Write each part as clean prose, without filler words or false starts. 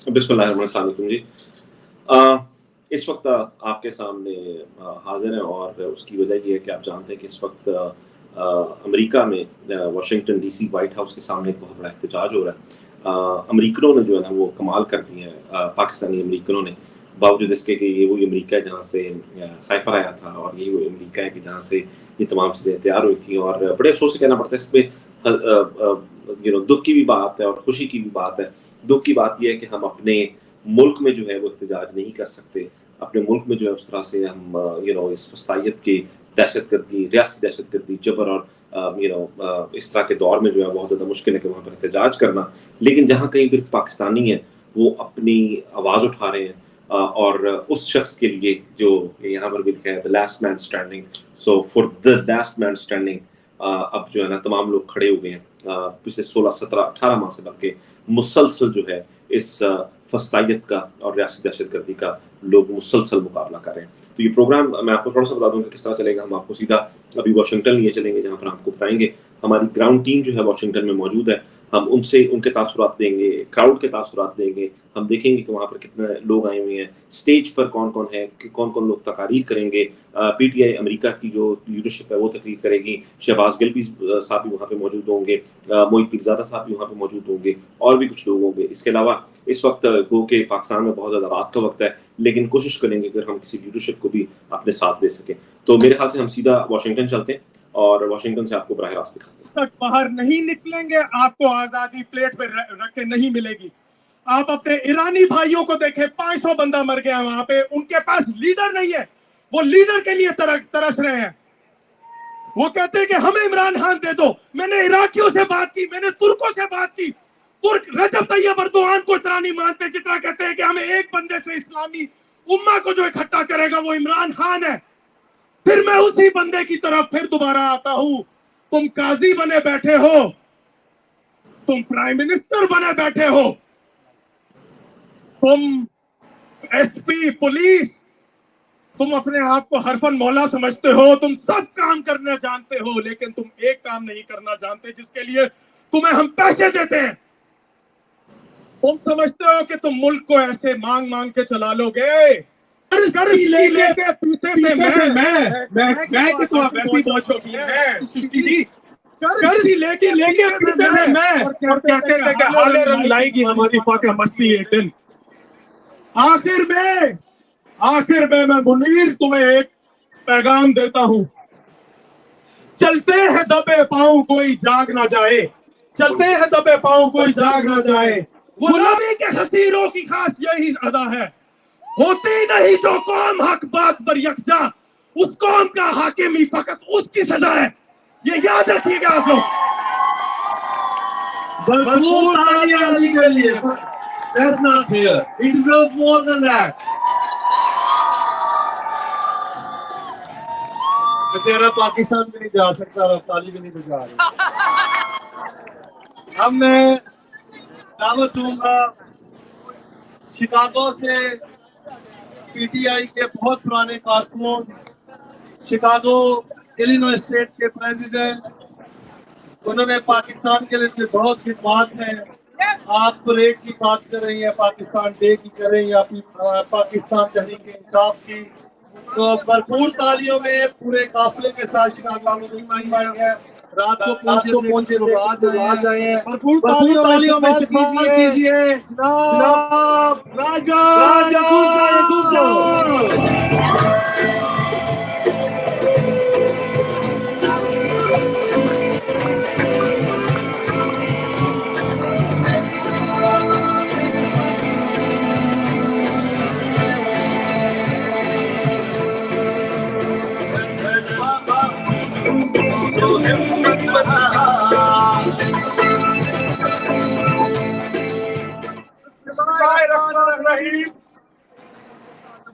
بسم اللہ الرحمن الرحیم جی. اس وقت آپ کے سامنے حاضر ہیں اور اس کی وجہ یہ ہے کہ آپ جانتے ہیں کہ اس وقت امریکہ میں Washington D C White House کے سامنے ایک بہت بڑا احتجاج ہو رہا ہے. امریکنوں نے جو ہے نا وہ کمال کر دی ہیں, پاکستانی امریکنوں نے, باوجود اس کے کہ یہ وہی امریکہ ہے جہاں سے سائفر آیا تھا اور یہ وہ امریکہ ہے کہ جہاں سے یہ تمام چیزیں تیار ہوئی تھیں. اور بڑے افسوس سے کہنا پڑتا ہے اس پہ دکھ کی بھی بات ہے اور خوشی کی بھی بات ہے. دکھ کی بات یہ ہے کہ ہم اپنے ملک میں جو ہے وہ احتجاج نہیں کر سکتے. اپنے ملک میں جو ہے اس طرح سے ہم اس فسطائیت کی دہشت گردی, ریاستی دہشت گردی, جبر اور اس طرح کے دور میں جو ہے بہت زیادہ مشکل ہے کہ وہاں پر احتجاج کرنا. لیکن جہاں کہیں بھی پاکستانی ہیں وہ اپنی آواز اٹھا رہے ہیں اور اس شخص کے لیے جو یہاں پر بھی لکھا ہے the last man standing, so for the last man standing اب جو ہے نا تمام لوگ کھڑے ہو گئے ہیں. پچھلے 16 17 18 ماہ سے بلکہ مسلسل جو ہے اس فسطائیت کا اور ریاستی دہشت گردی کا لوگ مسلسل مقابلہ کر رہے ہیں. تو یہ پروگرام میں آپ کو تھوڑا سا بتا دوں کہ کس طرح چلے گا. ہم آپ کو سیدھا ابھی واشنگٹن لیے چلیں گے جہاں پر آپ کو بتائیں گے. ہماری گراؤنڈ ٹیم جو ہے واشنگٹن میں موجود ہے. ہم ان کے تاثرات لیں گے, کراؤڈ کے تاثرات لیں گے. ہم دیکھیں گے کہ وہاں پر کتنے لوگ آئے ہوئے ہیں, اسٹیج پر کون کون ہے, کون کون لوگ تقاریر کریں گے. پی ٹی آئی امریکہ کی جو لیڈرشپ ہے وہ تقریر کرے گی. شہباز گل بھی صاحب بھی وہاں پہ موجود ہوں گے, محیط پیرزادہ صاحب بھی وہاں پہ موجود ہوں گے, اور بھی کچھ لوگ ہوں گے. اس کے علاوہ اس وقت گو کہ پاکستان میں بہت زیادہ رات کا وقت ہے, لیکن کوشش کریں گے اگر ہم کسی لیڈرشپ کو بھی اپنے ساتھ لے سکیں. تو میرے خیال سے ہم سیدھا واشنگٹن چلتے ہیں اور واشنگٹن سے آپ کو براہ راست دکھاتے ہیں. تک باہر نہیں نکلیں گے آپ کو آزادی پلیٹ پہ رکھ کے نہیں ملے گی. آپ اپنے ایرانی بھائیوں کو دیکھیں, 500 بندہ مر گیا وہاں پہ. ان کے پاس لیڈر نہیں ہے, وہ لیڈر کے لیے ترس رہے ہیں. وہ کہتے ہیں کہ ہمیں عمران خان دے دو. میں نے عراقیوں سے بات کی, میں نے ترکوں سے بات کی. ترک رجب طیب اردوغان کو اتنا نہیں مانتے جتنا کہتے ہیں کہ ہمیں ایک بندے سے اسلامی امہ کو جو اکٹھا کرے گا وہ عمران خان ہے. پھر میں اسی بندے کی طرف پھر دوبارہ آتا ہوں. تم قاضی بنے بیٹھے ہو, تم پرائم منسٹر بنے بیٹھے ہو, تم ایس پی, پولیس, تم اپنے آپ کو حرفن مولا سمجھتے ہو. تم سب کام کرنا جانتے ہو, لیکن تم ایک کام نہیں کرنا جانتے جس کے لیے تمہیں ہم پیسے دیتے ہیں. تم سمجھتے ہو کہ تم ملک کو ایسے مانگ مانگ کے چلا لو گے. قرض لے کے پیچھے پہ میں تو آپ ایسی بہت شوقین ہیں. قرض لے کے پیچھے پہ میں اور کہتے تھے کہ حال رنگ لائے گی ہماری فاقہ مستی ایک دن. آخر میں منیر تمہیں ایک پیغام دیتا ہوں. چلتے ہیں دبے پاؤں کوئی جاگ نہ جائے, چلتے ہیں دبے پاؤں کوئی جاگ نہ جائے. غلامی کے حسیروں کی خاص یہی ادا ہے, ہوتی نہیں جو قوم حق بات پر یکجا, اس قوم کا حاکم ہی فقط اس کی سزا ہے. یہ یاد رکھیے گا آپ لوگ. بھرپور تالیاں علی کے لیے. That's not fair. He deserves more than that. بیچارہ پاکستان بھی نہیں جا سکتا اور تالی بھی نہیں بجا رہی. اب میں دعوت دوں گا شکاگو سے پی ٹی آئی کے بہت پرانے کارکن, شکاگو الینوائے اسٹیٹ کے پریزیڈنٹ. انہوں نے پاکستان کے لیے بہت خدمات ہیں. آپ پریڈ کی بات کر رہی ہیں, پاکستان ڈے کی کریں یا پاکستان تحریک انصاف کی, تو بھرپور تالیوں میں پورے قافلے کے ساتھ شکاگو میں آئی ہے. رات کو پہنچے تھے آج آئے ہیں. بھرپور تالیوں میں استقبال کیجیے جناب راجہ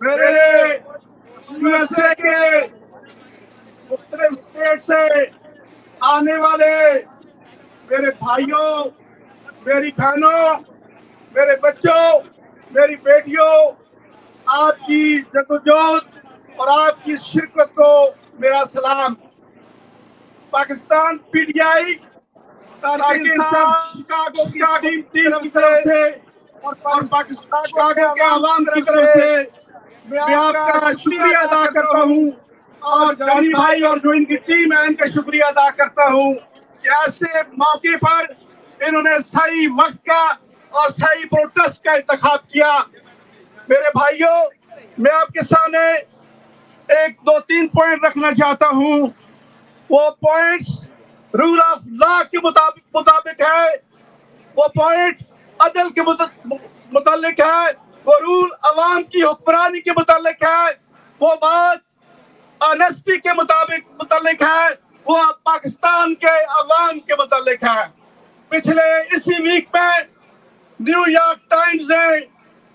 میرے یو ایس اے کے مختلف اسٹیٹ سے آنے والے میرے بھائیوں, میری بہنوں, میرے بچوں, میری بیٹیوں, آپ کی جدوجہد اور آپ کی شرکت کو میرا سلام. پاکستان PTI شکاگو کی ٹیم کی طرف سے اور پاکستان شکاگو کے عوام کی طرف سے میں آپ کا شکریہ ادا کرتا ہوں، اور جانی بھائی اور جو ان کی ٹیم ہے ان کا شکریہ ادا کرتا ہوں کہ ایسے موقع پر انہوں نے صحیح وقت کا اور صحیح پروٹیسٹ کا انتخاب کیا۔ میرے بھائیوں، میں آپ کے سامنے ایک دو تین پوائنٹ رکھنا چاہتا ہوں۔ وہ پوائنٹس رول آف لا کے مطابق ہے، وہ پوائنٹ عدل کے متعلق ہے، وہ رول عوام کی حکمرانی کے متعلق ہے، وہ بات آنیسٹی کے متعلق ہے، وہ پاکستان کے عوام کے متعلق ہے۔ پچھلے اسی ویک میں نیو یارک ٹائمز نے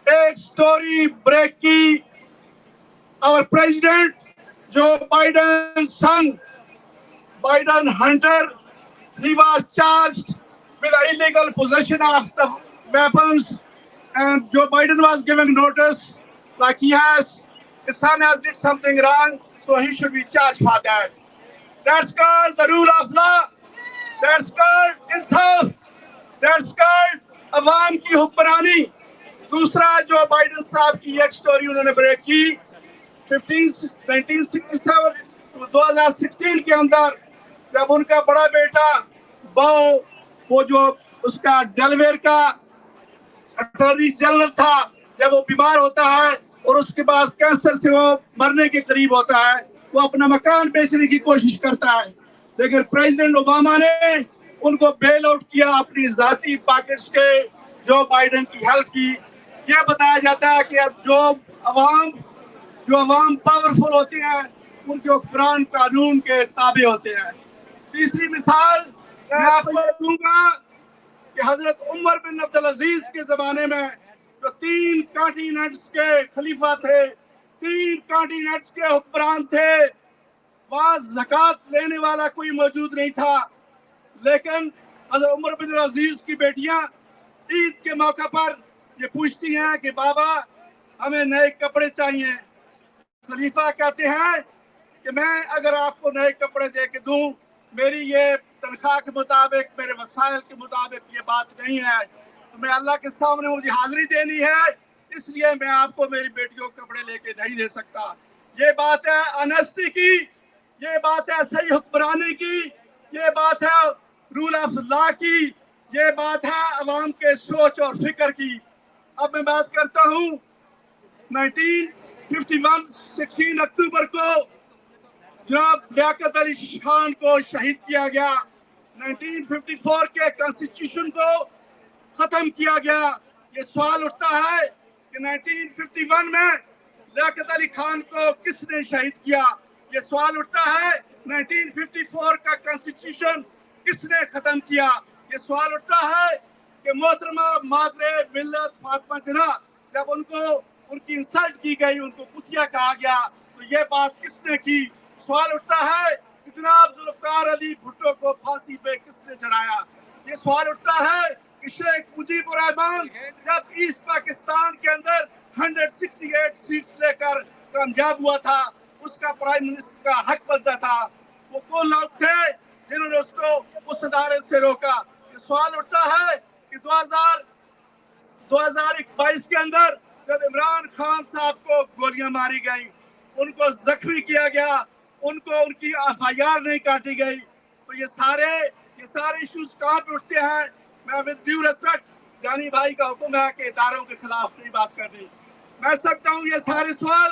ایک سٹوری بریک کی، اور president Joe Biden son Biden Hunter, he was charged with illegal possession of the weapons, and Joe Biden was given notice like his son has did something wrong, so he should be charged for that. That's called the rule of law. That's called insaf. That's called عوام کی حکمرانی۔ دوسرا Joe Biden صاحب کی ایک story انہوں نے break کی 2016 کے اندر، جب ان کا بڑا بیٹا وہ جو اس کا ڈیلویئر کا اٹارنی جنرل تھا، جب وہ بیمار ہوتا ہے اور اس کے بعد کینسر سے وہ مرنے کے قریب ہوتا ہے، وہ اپنا مکان بیچنے کی کوشش کرتا ہے، لیکن پریزیڈنٹ اوباما نے ان کو بیل آؤٹ کیا اپنی ذاتی پاکٹس کے، جو بائیڈن کی ہیلپ کی۔ یہ بتایا جاتا ہے کہ اب جو عوام پاورفل ہوتے ہیں ان کے حکمران قانون کے تابع ہوتے ہیں۔ تیسری مثال میں آپ کو دوں گا کہ حضرت عمر بن عبدالعزیز کے زمانے میں جو 3 کانٹیننٹس کے خلیفہ تھے، 3 کانٹیننٹس کے حکمران تھے، وہاں زکوٰۃ لینے والا کوئی موجود نہیں تھا، لیکن حضرت عمر بن عبدالعزیز کی بیٹیاں عید کے موقع پر یہ پوچھتی ہیں کہ بابا ہمیں نئے کپڑے چاہیے۔ خلیفہ کہتے ہیں کہ میں اگر آپ کو نئے کپڑے دے کے دوں، میری یہ تنخواہ کے مطابق، میرے وسائل کے مطابق یہ بات نہیں ہے، تو میں اللہ کے سامنے مجھے حاضری دینی ہے، اس لیے میں آپ کو میری بیٹیوں کو کپڑے لے کے نہیں دے سکتا۔ یہ بات ہے آنیسٹی کی، یہ بات ہے صحیح حکمرانی کی، یہ بات ہے رول آف لا کی، یہ بات ہے عوام کے سوچ اور فکر کی۔ اب میں بات کرتا ہوں 1951 16 اکتوبر کو جناب لیاقت علی خان کو شہید کیا گیا، 1954 کے کانسٹیٹیوشن کو ختم کیا گیا۔ یہ سوال اٹھتا ہے کہ 1951 میں لیاقت علی خان کو کس نے شہید کیا؟ یہ سوال اٹھتا ہے 1954 کا کانسٹیٹیوشن کس نے ختم کیا؟ یہ سوال اٹھتا ہے کہ محترمہ مادر ملت فاطمہ جناح جب ان کی انسلٹ کی گئی، ان کو کتیا کہا گیا، تو یہ بات کس نے کی؟ سوال اٹھتا ہے کہ جناب ذوالفقار علی بھٹو کو پھانسی پہ کس نے چڑھایا؟ یہ سوال اٹھتا ہے کہ شیخ مجیب الرحمان جب ایسٹ پاکستان کے اندر 168 سیٹس لے کر کامیاب ہوا تھا، اس کا پرائم منسٹر کا حق بنتا تھا، وہ کون لوگ تھے جنہوں نے اس کو اس ادارے سے روکا؟ یہ سوال اٹھتا ہے کہ 2022 کے اندر جب عمران خان صاحب کو گولیاں ماری گئیں، ان کو زخمی کیا گیا، ان کو ان کی FIR نہیں کاٹی گئی، تو یہ سارے ایشوز کہاں پہ اٹھتے ہیں؟ میں ود ڈیو ریسپیکٹ، جانی بھائی کا حکم ہے کہ اداروں کے خلاف نہیں بات کرنی، میں سکتا ہوں یہ سارے سوال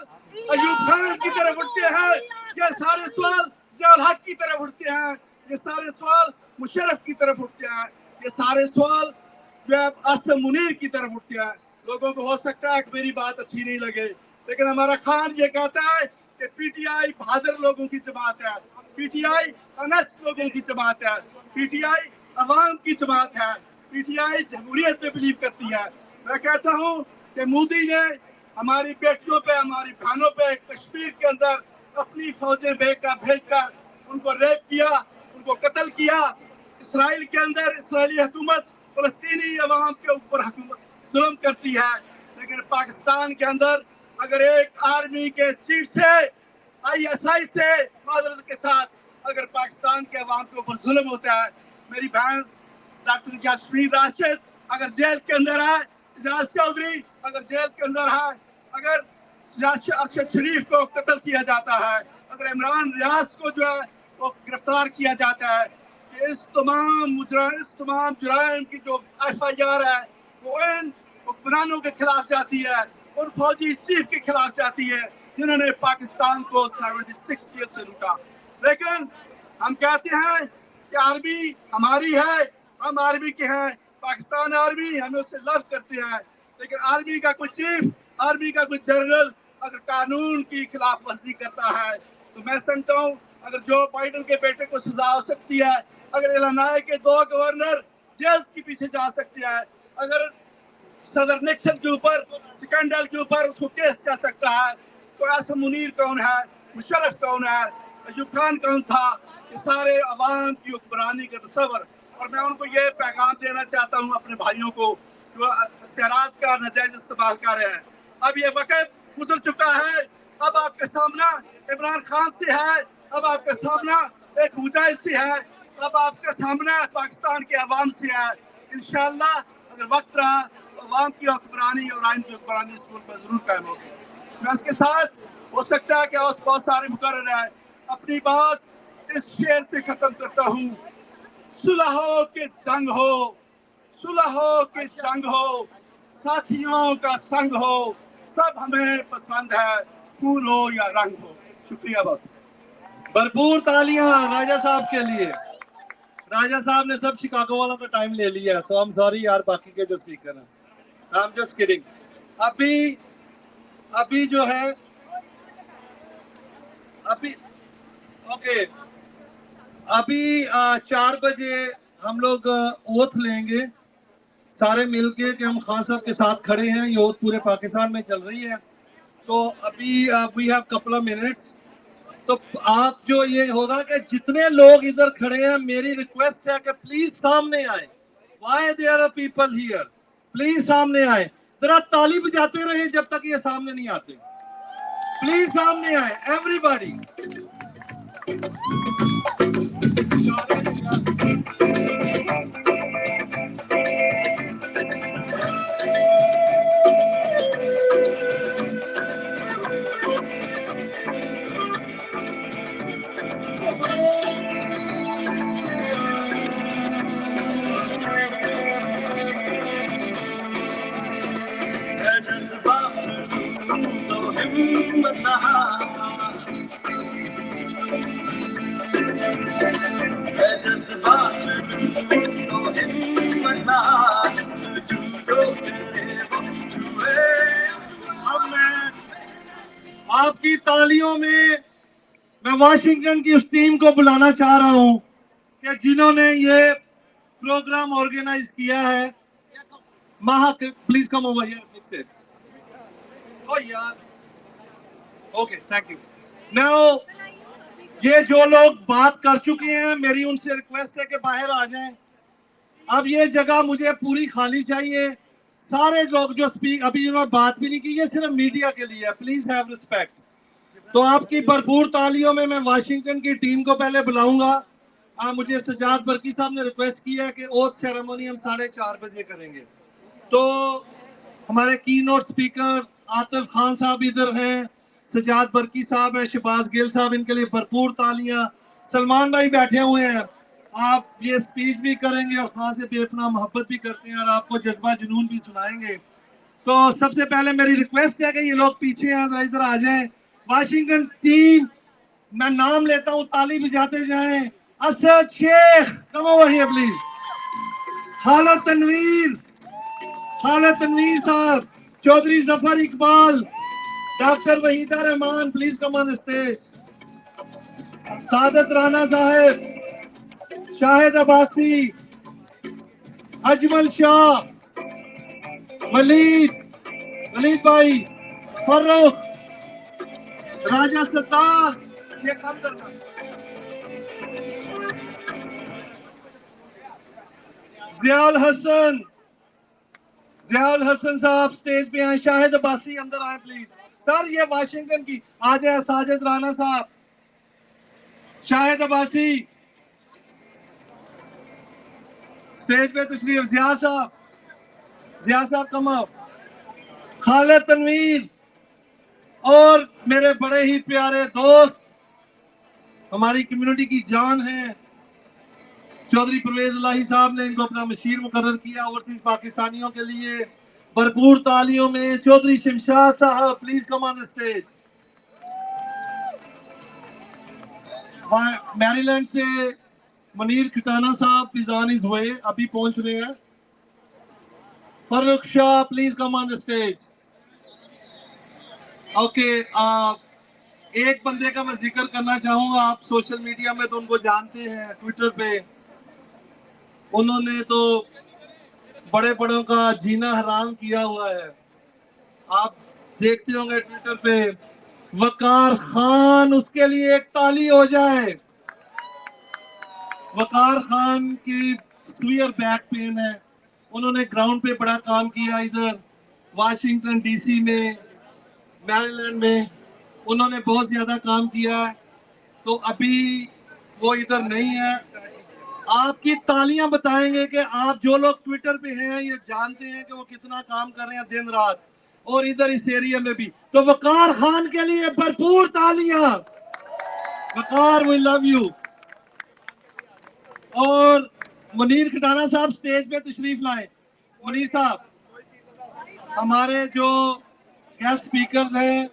ایوب خان کی طرف اٹھتے ہیں، یہ سارے سوال ضیاء الحق کی طرف اٹھتے ہیں، یہ سارے سوال مشرف کی طرف اٹھتے ہیں، یہ سارے سوال جو ہے آصم منیر کی طرف اٹھتے ہیں۔ لوگوں کو ہو سکتا ہے کہ میری بات اچھی نہیں لگے، لیکن ہمارا خان یہ کہتا ہے کہ پی ٹی آئی بہادر لوگوں کی جماعت ہے، پی ٹی آئی انیسٹ لوگوں کی جماعت ہے، پی ٹی آئی عوام کی جماعت ہے، پی ٹی آئی جمہوریت پہ بلیو کرتی ہے۔ میں کہتا ہوں کہ مودی نے ہماری بیٹیوں پہ، ہماری بہنوں پہ کشمیر کے اندر اپنی فوجیں بھیج کر ان کو ریپ کیا، ان کو قتل کیا۔ اسرائیل کے اندر اسرائیلی حکومت فلسطینی عوام کے اوپر ظلم کرتی ہے، لیکن پاکستان کے اندر اگر ایک آرمی کے چیف سے ISI سے معذرت کے ساتھ اگر پاکستان کے عوام کے اوپر ظلم ہوتا ہے، میری بہن ڈاکٹر یاسمین راشد اگر جیل کے اندر ہے اعجاز چودھری اگر جیل کے اندر ہے، اگر ارشد شریف کو قتل کیا جاتا ہے، اگر عمران ریاض کو جو ہے وہ گرفتار کیا جاتا ہے، کہ اس تمام جرائم کی جو ایف آئی آر ہے وہ ان حکمرانوں کے خلاف جاتی ہے، ان فوجی چیف کے خلاف جاتی ہے جنہوں نے پاکستان کو 76 ایئر سے لوٹا. لیکن ہم کہتے ہیں کہ آرمی ہماری ہے، ہم آرمی کے ہیں، پاکستان آرمی ہمیں اس سے لو کرتے ہیں، لیکن آرمی کا کوئی چیف، آرمی کا کوئی جنرل اگر قانون کی خلاف ورزی کرتا ہے تو میں سمجھتا ہوں اگر جو بائیڈن کے بیٹے کو سزا ہو سکتی ہے، اگر الانائے کے 2 گورنر جیل کے پیچھے جا سکتے ہیں، اگر صدر نکسن کے اوپر سکینڈل کے اوپر اس کو کیس جا سکتا ہے، تو ایسا منیر کون ہے، مشرف کون ہے، ایوب خان کون تھا، یہ سارے عوام کی حکمرانی کا تصور. اور میں ان کو یہ پیغام دینا چاہتا ہوں اپنے بھائیوں کو جو اختیارات کا ناجائز استعمال کر رہے ہیں. اب یہ وقت گزر چکا ہے، اب آپ کے سامنا عمران خان سے ہے، اب آپ کا سامنا ایک مجاہد سے ہے، اب آپ کا سامنا پاکستان کے عوام سے ہے. انشاءاللہ اگر وقت رہا عوام کی حکمرانی اور آئین کی حکمرانی اس ملک میں ضرور قائم ہوگی. میں اس کے ساتھ ہو سکتا ہے کہ اور بہت سارے مقرر ہیں، اپنی بات اس شعر سے ختم کرتا ہوں. صلح ہو کہ جنگ ہو، صلح ہو کہ جنگ ہو، ساتھیوں کا سنگ ہو، سب ہمیں پسند ہے، پھول ہو یا رنگ ہو. شکریہ بہت. بھرپور تالیاں راجہ صاحب کے لیے. راجہ صاحب نے سب شکاگو والوں کا ٹائم لے لیا، سو ہم سوری یار باقی کے جو اسپیکر ہیں. I'm just kidding. ابھی جو ہے اوکے ابھی 4 بجے ہم لوگ اوتھ لیں گے سارے مل کے کہ ہم خان صاحب کے ساتھ کھڑے ہیں. یہ اوتھ پورے پاکستان میں چل رہی ہے، تو ابھی we have couple of minutes. تو آپ جو یہ ہوگا کہ جتنے لوگ ادھر کھڑے ہیں میری ریکویسٹ ہے کہ پلیز سامنے آئیں. Why there are people here? Please سامنے آئیں. ذرا تالی بجاتے رہیں جب تک یہ سامنے نہیں آتے. پلیز سامنے آئیں ایوری باڈی. آپ کی تالیوں میں واشنگٹن کی اس ٹیم کو بلانا چاہ رہا ہوں کہ جنہوں نے یہ پروگرام آرگنائز کیا ہے. Maha please come over here fix it. او یار اوکے تھینک یو. ناؤ یہ جو لوگ بات کر چکے ہیں میری ان سے ریکویسٹ ہے کہ باہر آ جائیں. اب یہ جگہ مجھے پوری خالی چاہیے. سارے لوگ جو اسپیک ابھی انہوں نے بات بھی نہیں کی، یہ صرف میڈیا کے لیے ہے. Please have respect. تو آپ کی بھرپور تالیوں میں واشنگٹن کی ٹیم کو پہلے بلاؤں گا. مجھے سجاد برکی صاحب نے ریکویسٹ کی ہے کہ اوتھ سیریمونی ہم 4:30 بجے کریں گے. تو ہمارے کی نوٹ اسپیکر عاطف خان صاحب ادھر ہیں، سجاد برکی صاحب ہیں، شہباز گل صاحب، ان کے لیے بھرپور تالیاں. سلمان بھائی بیٹھے ہوئے ہیں، آپ یہ اسپیچ بھی کریں گے اور خان سے بے پناہ محبت بھی کرتے ہیں اور آپ کو جذبہ جنون بھی سنائیں گے. تو سب سے پہلے میری ریکویسٹ ہے کہ یہ لوگ پیچھے ہیں، ذرا ادھر آ جائیں. واشنگٹن ٹیم میں نام لیتا ہوں، تالی بجاتے جائیں. Asad Sheikh come over here please. Khalid Tanveer sahab, Chaudhry Zafar Iqbal, doctor Waheeda Rehman please come on stage. Saadat Rana صاحب، شاہد عباسی، اجمل شاہ، ولید بھائی، فرخ، راجہ ستار، یہ کام کرنا. ضیاء الحسن صاحب سٹیج پہ آئیں. شاہد عباسی اندر آئیں پلیز. سر یہ واشنگٹن کی آ جائیں. ساجد رانا صاحب، شاہد عباسی سٹیج پہ تشریف. ضیاء صاحب ضیاء صاحب کم آؤ. خالد تنویر اور میرے بڑے ہی پیارے دوست ہماری کمیونٹی کی جان ہیں چودھری پرویز الہی صاحب نے ان کو اپنا مشیر مقرر کیا اوورسیز پاکستانیوں کے لیے. بھرپور تالیوں میں چودھری شمشاد صاحب پلیز کم آن اسٹیج. میری لینڈ سے منیر کھٹانہ صاحب از آن ہز وے, ابھی پہنچ رہے ہیں. Farooq Shah please come on stage. Okay, ایک بندے کا میں ذکر کرنا چاہوں گا, آپ سوشل میڈیا میں تو ان کو جانتے ہیں, ٹویٹر پہ انہوں نے تو بڑے بڑوں کا جینا حرام کیا ہوا ہے. آپ دیکھتے ہوں گے ٹویٹر پہ, وقار خان, اس کے لیے ایک تالی ہو جائے. وقار خان کی سویئر بیک پین ہے, انہوں نے گراؤنڈ پہ بڑا کام کیا, ادھر واشنگٹن ڈی سی میں, میری لینڈ میں انہوں نے بہت زیادہ کام کیا ہے, تو ابھی وہ ادھر نہیں ہے. آپ کی تالیاں بتائیں گے کہ آپ جو لوگ ٹویٹر پہ ہیں یہ جانتے ہیں کہ وہ کتنا کام کر رہے ہیں دن رات, اور ادھر اس ایریا میں بھی. تو وقار خان کے لیے بھرپور تالیاں. وقار وی لو یو. اور منیر کھٹانہ صاحب سٹیج پہ تشریف لائیں. منیر صاحب, ہمارے جو گیسٹ سپیکرز ہیں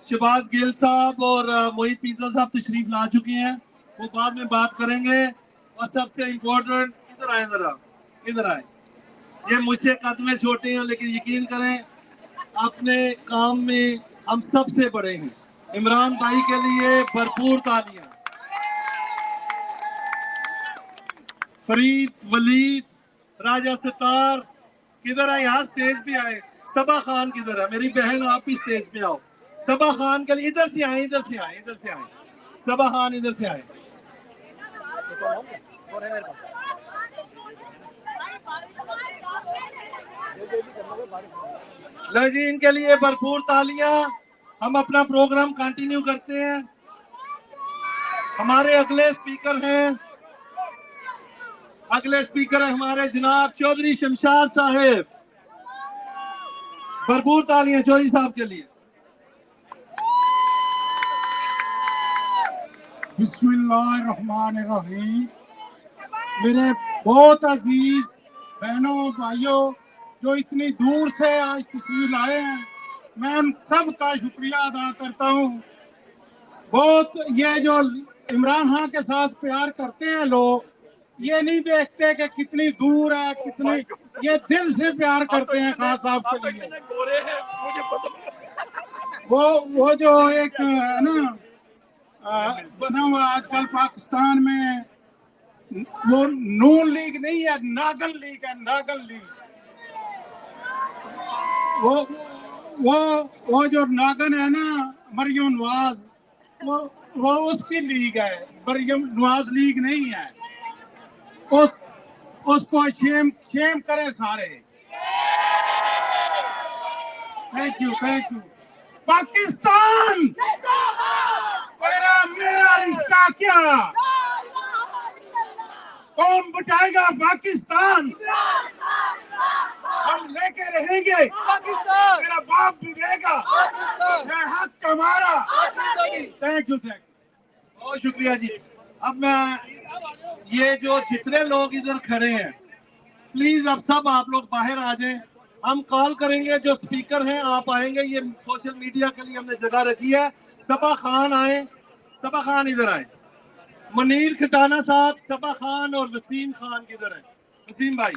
شہباز گل صاحب اور موہت پیزا صاحب تشریف لا چکے ہیں, وہ بعد میں بات کریں گے. اور سب سے امپورٹنٹ, ادھر آئیں, ذرا ادھر آئیں. یہ مجھ سے قد میں چھوٹے ہیں لیکن یقین کریں اپنے کام میں ہم سب سے بڑے ہیں. عمران بھائی کے لیے بھرپور تالیاں. فرید, ولید, راجہ ستار کدھر ہے یار, سٹیج پہ آئے. صبا خان کدھر ہے, میری بہن آپ بھی سٹیج پہ آؤ. صبا خان کے لیے ادھر سے آئیں, ادھر سے آئیں, ادھر سے آئیں. صبا خان ادھر سے آئیں. لو جی, ان کے لیے بھرپور تالیاں. ہم اپنا پروگرام کنٹینیو کرتے ہیں. ہمارے اگلے اسپیکر ہیں ہمارے جناب چودھری شمشاد صاحب. بھرپور تالیاں چودھری صاحب کے لیے. بسم اللہ الرحمن الرحیم. میرے بہت عزیز بہنوں بھائیوں جو اتنی دور سے آج تشریف لائے ہیں, میں ان سب کا شکریہ ادا کرتا ہوں. بہت یہ جو عمران خان کے ساتھ پیار کرتے ہیں لوگ, یہ نہیں دیکھتے کہ کتنی دور ہے, کتنی, یہ دل سے پیار کرتے ہیں خان صاحب کے لیے. وہ جو ایک ہے نا بنا ہوا آج کل پاکستان میں, وہ نون لیگ نہیں ہے, ناگل لیگ ہے, ناگل لیگ. وہ جو ناگن ہے نا مریم نواز, وہ اس کی لیگ ہے, مریم نواز لیگ نہیں ہے. اس کو شیم کریں سارے. Thank you, thank you. Pakistan میرا رشتہ کیا, کون بچائے گا پاکستان, ہم لے کے رہیں گے پاکستان, میرا باپ بھی رہے گا, یہ حق ہمارا. تھینک یو, تھینک یو, بہت شکریہ جی. اب میں یہ جو جتنے لوگ ادھر کھڑے ہیں پلیز اب سب آپ لوگ باہر آ جائیں. ہم کال کریں گے, جو سپیکر ہیں آپ آئیں گے, یہ سوشل میڈیا کے لیے ہم نے جگہ رکھی ہے. صبا خان آئیں, صبا خان ادھر آئیں. منیر کھٹانہ صاحب, صبا خان اور وسیم خان کدھر ہیں, وسیم بھائی,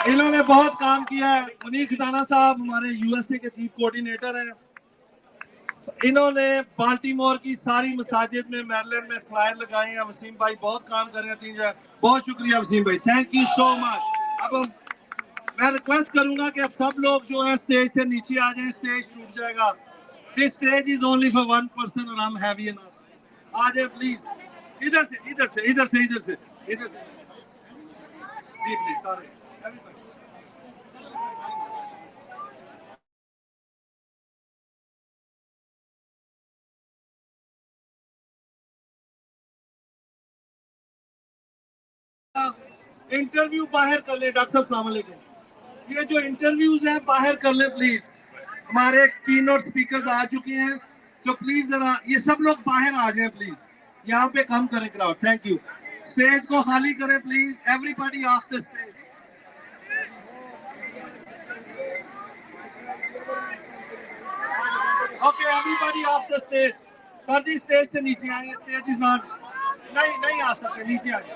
انہوں نے بہت کام کیا ہے. منیر کھٹانہ صاحب ہمارے یو ایس اے کے چیف کوآرڈینیٹر ہیں. انہوں نے بالٹیمور کی ساری مساجد میں میریلینڈ میں فلائر لگائے ہیں. وسیم بھائی بہت کام کر رہے ہیں 3 جگہ. بہت شکریہ وسیم بھائی, تھینک یو سو مچ. اب میں ریکویسٹ کروں گا کہ اب سب لوگ جو ہے اسٹیج سے نیچے آ جائیں, اسٹیج ٹوٹ جائے گا. This stage is only for 1 person اور I'm heavy enough. آ جائیں پلیز, ادھر سے ادھر سے ادھر سے ادھر سے ادھر سے جی پلیز سارے. انٹرویو باہر کر لیں. ڈاکٹر صاحب السلام علیکم. یہ جو انٹرویوز ہیں باہر کر لیں پلیز. ہمارے کی نوٹ اسپیکرز آ چکے ہیں تو پلیز ذرا یہ سب لوگ باہر آ جائیں پلیز. یہاں پہ کم کریں کراؤڈ. Thank you. اسٹیج کو خالی کریں please. Everybody off the stage. Okay everybody off the stage. Sir ji stage سے نیچے آئیں. Stage is not. نہیں آ سکتے. نیچے آئیں.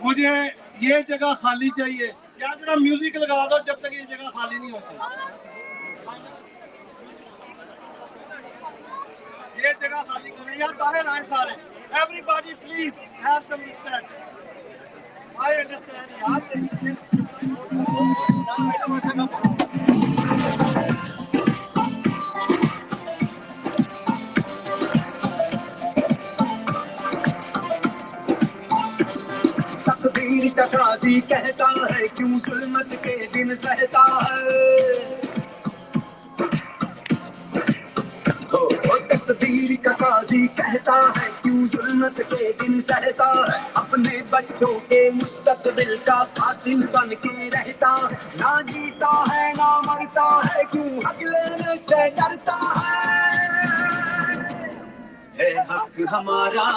مجھے یہ جگہ خالی چاہیے. یا ذرا میوزک لگا دو جب تک یہ جگہ خالی نہیں ہوتی. یہ جگہ خالی کریں یار. باہر آئیں سارے. Every body please have some respect. I understand یار. تقدیر کا قاضی کہتا ہے کیوں ظلمت کے دن سہتا ہے. تقدیر کا قاضی کہتا ہے کیوں ظلمت کے دن سہتا ہے. اپنے بچوں کے مستقبل کا قاتل بن کے رہتا ہے. نہ جیتا ہے نہ مرتا ہے کیوں حق لینے سے ڈرتا ہے حق ہمارا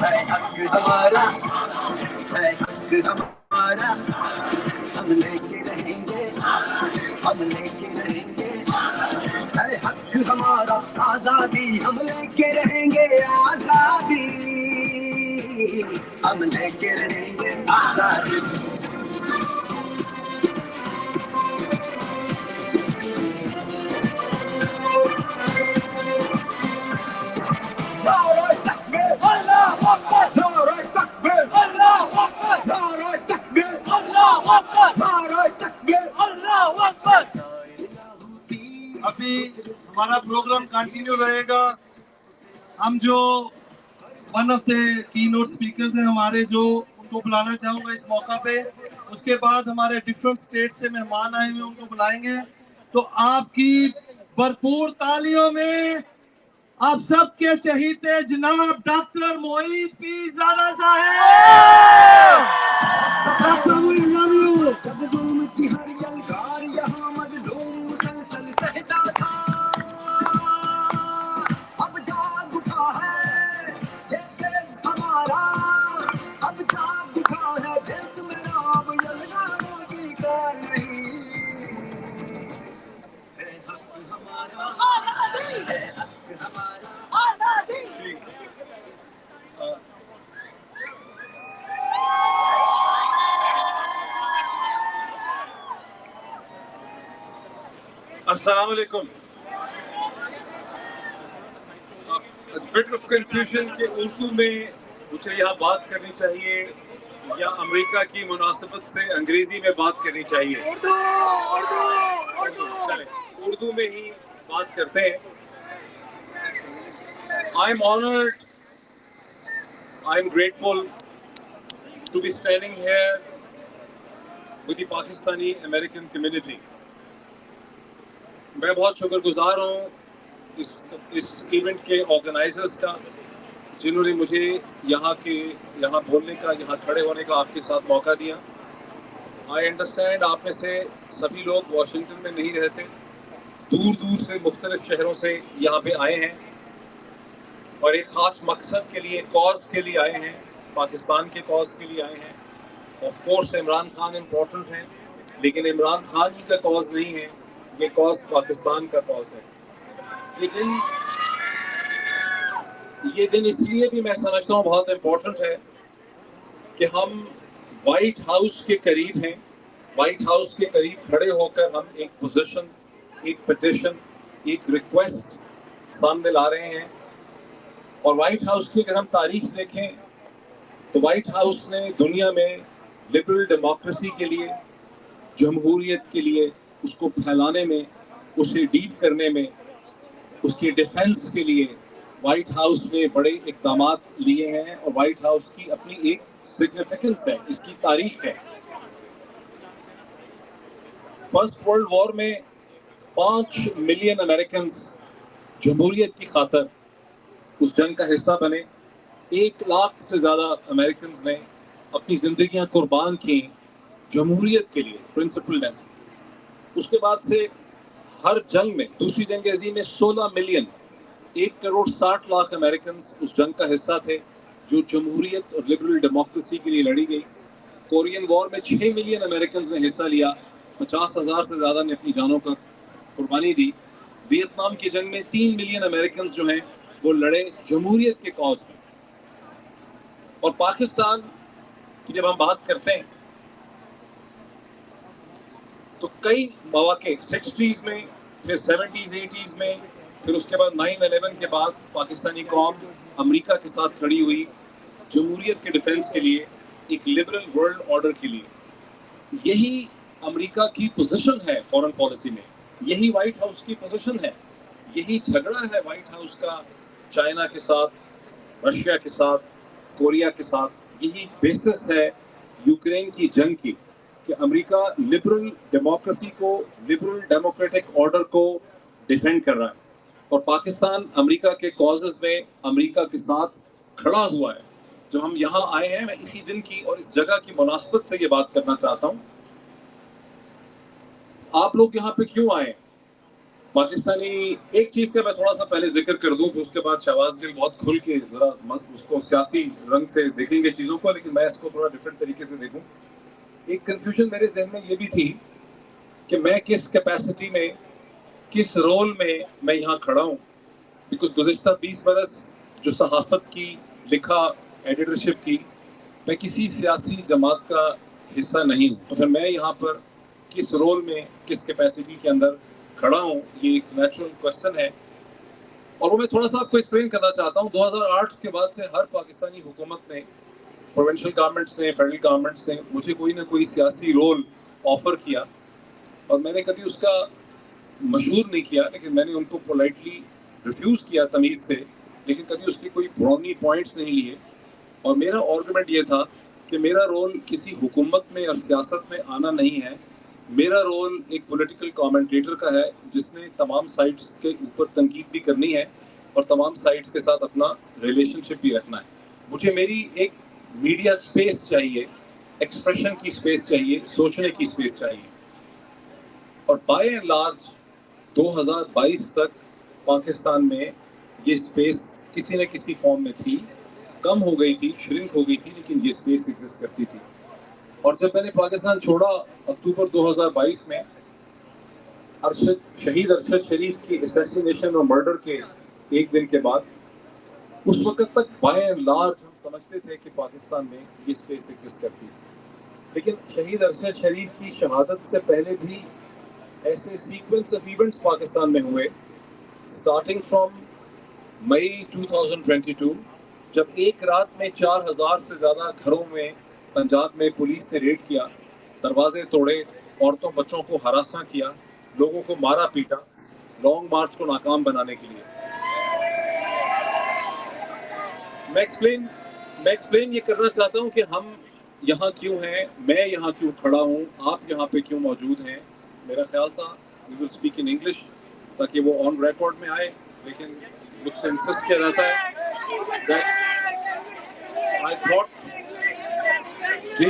ہے حق ہمارا ہے حق ہمارا. ہم لے کے رہیں گے ہم لے کے رہیں گے ہے حق ہمارا. آزادی ہم لے کے رہیں گے آزادی. ہم لے کے رہیں گے آزادی. نعرہ تکبیر اللہ اکبر. نعرہ تکبیر اللہ اکبر. نعرہ تکبیر اللہ اکبر. نعرہ تکبیر اللہ اکبر. ابھی ہمارا پروگرام کنٹینیو رہے گا. ہم جو ون آف دا کی نوٹ اسپیکرز ہیں ہمارے جو ان کو بلانا چاہوں گا اس موقع پہ. اس کے بعد ہمارے ڈفرینٹ اسٹیٹ سے مہمان آئے ہوئے ان کو بلائیں گے. تو آپ کی بھرپور تالیوں میں آپ سب کے چہیتے جناب ڈاکٹر معید پیر زادہ صاحب. Doctor Moeed love you. جب ظلم کی ہر یلغار یہاں مظلوم مسلسل سہتا تھا. اب جاگ اٹھا ہے یہ دیس ہمارا. اب جاگ اٹھا ہے دیس میرا. اب یلغاروں کی کار نہیں ہے حق ہمارا آزادی. ہے حق ہمارا آزادی. السلام علیکم. بٹ آف کنفیوژن کہ اردو میں مجھے یہاں بات کرنی چاہیے یا امریکہ کی مناسبت سے انگریزی میں بات کرنی چاہیے. چلیں اردو میں ہی بات کرتے ہیں. I am honored, I am grateful to be standing here with the Pakistani American community. میں بہت شکر گزار ہوں اس ایونٹ کے آرگنائزرز کا جنہوں نے مجھے یہاں بولنے کا یہاں کھڑے ہونے کا آپ کے ساتھ موقع دیا. آئی انڈرسٹینڈ آپ میں سے سبھی لوگ واشنگٹن میں نہیں رہتے. دور دور سے مختلف شہروں سے یہاں پہ آئے ہیں اور ایک خاص مقصد کے لیے کاز کے لیے آئے ہیں. پاکستان کے کاز کے لیے آئے ہیں. Of course Imran Khan important ہیں لیکن عمران خان ہی کا کاز نہیں ہے. یہ کاز پاکستان کا کاز ہے. یہ دن اس لیے بھی میں سمجھتا ہوں بہت امپورٹنٹ ہے کہ ہم وائٹ ہاؤس کے قریب ہیں. وائٹ ہاؤس کے قریب کھڑے ہو کر ہم ایک پوزیشن, ایک پٹیشن, ایک ریکویسٹ سامنے لا رہے ہیں. اور وائٹ ہاؤس کی اگر ہم تاریخ دیکھیں تو وائٹ ہاؤس نے دنیا میں لبرل ڈیموکریسی کے لیے, جمہوریت کے لیے, اس کو پھیلانے میں, اسے ڈیپ کرنے میں, اس کی ڈیفنس کے لیے وائٹ ہاؤس نے بڑے اقدامات لیے ہیں. اور وائٹ ہاؤس کی اپنی ایک سگنیفیکنس ہے, اس کی تاریخ ہے. فرسٹ ورلڈ وار میں 5 ملین امریکنز جمہوریت کی خاطر اس جنگ کا حصہ بنے. 1 لاکھ سے زیادہ امریکنز نے اپنی زندگیاں قربان کیں جمہوریت کے لیے پرنسپلنس. اس کے بعد سے ہر جنگ میں، دوسری جنگ عظیم میں 16 ملین 1.60 کروڑ امریکنز اس جنگ کا حصہ تھے جو جمہوریت اور لبرل ڈیموکریسی کے لیے لڑی گئی. کورین وار میں 6 ملین امریکنز نے حصہ لیا، 50,000 سے زیادہ نے اپنی جانوں کا قربانی دی. ویتنام کی جنگ میں 3 ملین امریکنز جو ہیں وہ لڑے جمہوریت کے کاز میں. اور پاکستان کی جب ہم بات کرتے ہیں تو کئی مواقع 60s میں، پھر 70s 80s میں، پھر اس کے بعد 9/11 کے بعد پاکستانی قوم امریکہ کے ساتھ کھڑی ہوئی جمہوریت کے ڈیفنس کے لیے، ایک لبرل ورلڈ آرڈر کے لیے. یہی امریکہ کی پوزیشن ہے فورن پالیسی میں، یہی وائٹ ہاؤس کی پوزیشن ہے، یہی جھگڑا ہے وائٹ ہاؤس کا چائنا کے ساتھ، رشیا کے ساتھ، کوریا کے ساتھ. یہی بیسس ہے یوکرین کی جنگ کی کہ امریکہ لبرل ڈیموکریسی کو، لبرل ڈیموکریٹک آرڈر کو ڈیفینڈ کر رہا ہے. اور پاکستان امریکہ کے کازز میں امریکہ کے ساتھ کھڑا ہوا ہے. جب ہم یہاں آئے ہیں، میں اسی دن کی اور اس جگہ کی مناسبت سے یہ بات کرنا چاہتا ہوں. آپ لوگ یہاں پہ کیوں آئے؟ پاکستانی، ایک چیز کا میں تھوڑا سا پہلے ذکر کر دوں، پھر اس کے بعد شہباز گل بہت کھل کے ذرا اس کو سیاسی رنگ سے دیکھیں گے چیزوں کو، لیکن میں اس کو تھوڑا ڈفرینٹ طریقے سے دیکھوں. ایک کنفیوژن میرے ذہن میں یہ بھی تھی کہ میں کس کیپیسٹی میں، کس رول میں یہاں کھڑا ہوں. بیکاز گزشتہ 20 برس جو صحافت کی، لکھا، ایڈیٹرشپ کی، میں کسی سیاسی جماعت کا حصہ نہیں ہوں. تو پھر میں یہاں پر کس رول میں، کس کیپیسٹی کے اندر کھڑا ہوں، یہ ایک نیچرل کوشچن ہے. اور وہ میں تھوڑا سا آپ کو ایکسپلین کرنا چاہتا ہوں. 2008 کے بعد سے ہر پاکستانی حکومت نے، پروونشل گورنمنٹس نے، فیڈرل گورنمنٹس نے مجھے کوئی نہ کوئی سیاسی رول آفر کیا، اور میں نے کبھی اس کا مشہور نہیں کیا، لیکن میں نے ان کو پولائٹلی ریفیوز کیا تمیز سے، لیکن کبھی اس کے کوئی برونی پوائنٹس نہیں لیے. اور میرا آرگومنٹ یہ تھا کہ میرا رول کسی حکومت میں اور سیاست میں آنا نہیں ہے. میرا رول ایک پولیٹیکل کامنٹیٹر کا ہے جس نے تمام سائٹس کے اوپر تنقید بھی کرنی ہے اور تمام سائٹس کے ساتھ اپنا ریلیشن شپ بھی رکھنا ہے. مجھے میری ایک میڈیا سپیس چاہیے، ایکسپریشن کی سپیس چاہیے، سوچنے کی سپیس چاہیے. اور بائی اینڈ لارج 2022 تک پاکستان میں یہ سپیس کسی نہ کسی فارم میں تھی، کم ہو گئی تھی، شرنک ہو گئی تھی، لیکن یہ سپیس ایگزسٹ کرتی تھی. اور جب میں نے پاکستان چھوڑا اکتوبر 2022 میں، شہید ارشد شریف کی اسیسینیشن اور مرڈر کے ایک دن کے بعد، اس وقت تک بائی اینڈ لارج ہم سمجھتے تھے کہ پاکستان میں یہ سپیس ایگزسٹ کرتی ہے. لیکن شہید ارشد شریف کی شہادت سے پہلے بھی ایسے سیکوینس آف ایونٹس پاکستان میں ہوئے، اسٹارٹنگ فرام مئی 2022، جب ایک رات میں 4,000 سے زیادہ گھروں میں پنجاب میں پولیس نے ریڈ کیا، دروازے توڑے، عورتوں بچوں کو ہراساں کیا، لوگوں کو مارا پیٹا، لانگ مارچ کو ناکام بنانے کے لیے. میں ایکسپلین یہ کرنا چاہتا ہوں کہ ہم یہاں کیوں ہیں، میں یہاں کیوں کھڑا ہوں، آپ یہاں پہ کیوں موجود ہیں. میرا خیال تھا وی ول اسپیک ان انگلش تاکہ وہ آن ریکارڈ میں آئے، لیکن مجھ سے انسسٹ کیا جاتا ہے I thought, so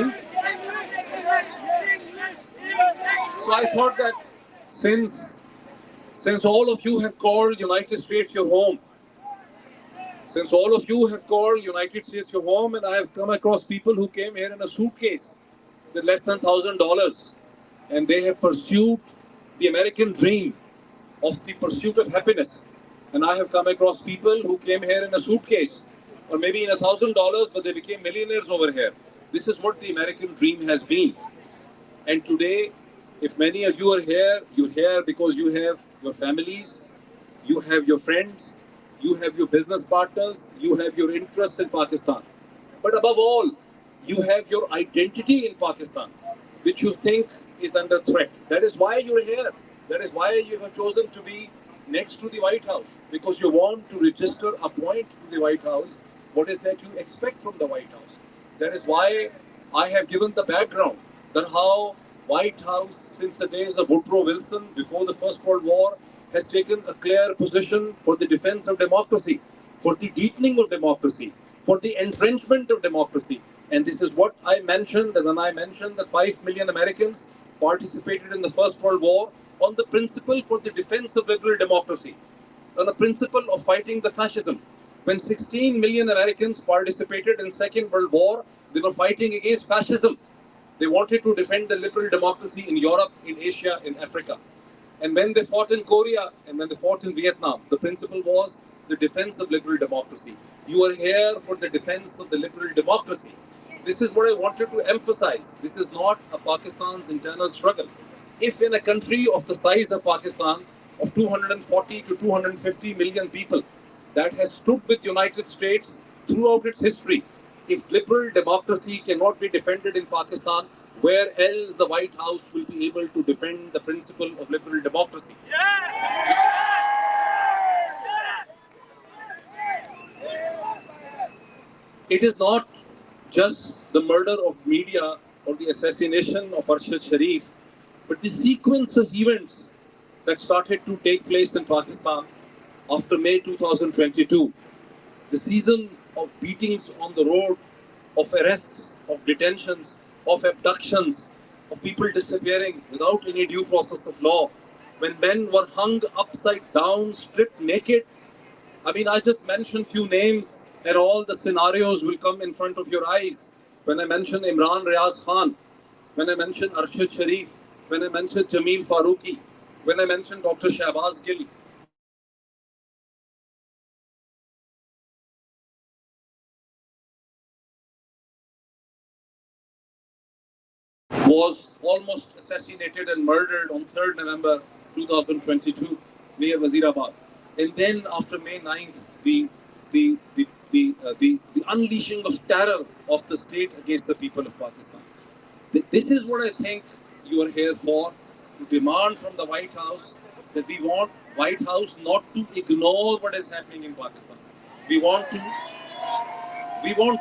I thought that since all of you have called United States your home, since all of you have called United States your home, and I have come across people who came here in a suitcase with less than $1,000, and they have pursued the American dream of the pursuit of happiness. And I have come across people who came here in a suitcase, or maybe in $1,000, but they became millionaires over here. This is what the American dream has been. And today, if many of you are here, you're here because you have your families, you have your friends, you have your business partners, you have your interests in Pakistan. But above all, you have your identity in Pakistan, which you think is under threat. That is why you're here. That is why you have chosen to be next to the White House, because you want to register a point to the White House. What is that you expect from the White House? That is why I have given the background that how White House, since the days of Woodrow Wilson, before the First World War, has taken a clear position for the defense of democracy, for the deepening of democracy, for the entrenchment of democracy. And this is what I mentioned when I mentioned that 5 million Americans participated in the First World War on the principle for the defense of liberal democracy, on the principle of fighting the fascism. When 16 million Americans participated in Second World War, they were fighting against fascism. They wanted to defend the liberal democracy in Europe, in Asia, in Africa. And when they fought in Korea and when they fought in Vietnam, the principle was the defense of liberal democracy. You are here for the defense of the liberal democracy. This is what I wanted to emphasize. This is not a Pakistan's internal struggle. If in a country of the size of Pakistan, of 240 to 250 million people, that has stood with United States throughout its history, if liberal democracy cannot be defended in Pakistan, where else the White House will be able to defend the principle of liberal democracy? It is not just the murder of media or the assassination of Arshad Sharif, but the sequence of events that started to take place in Pakistan after May 2022. The season of beatings on the road, of arrests, of detentions, of abductions, of people disappearing without any due process of law, when men were hung upside down, stripped naked. I mean, I just mentioned few names and all the scenarios will come in front of your eyes. When I mention Imran Riaz Khan, when I mention Arshad Sharif, when I mention Jameel Farooqi, when I mention Dr. Shahbaz Gill, was almost assassinated and murdered on 3rd November 2022 near Wazirabad. And then after May 9th, the unleashing of terror of the state against the people of Pakistan. This is what I think you are here for, to demand from the White House that we want White House not to ignore what is happening in Pakistan. We want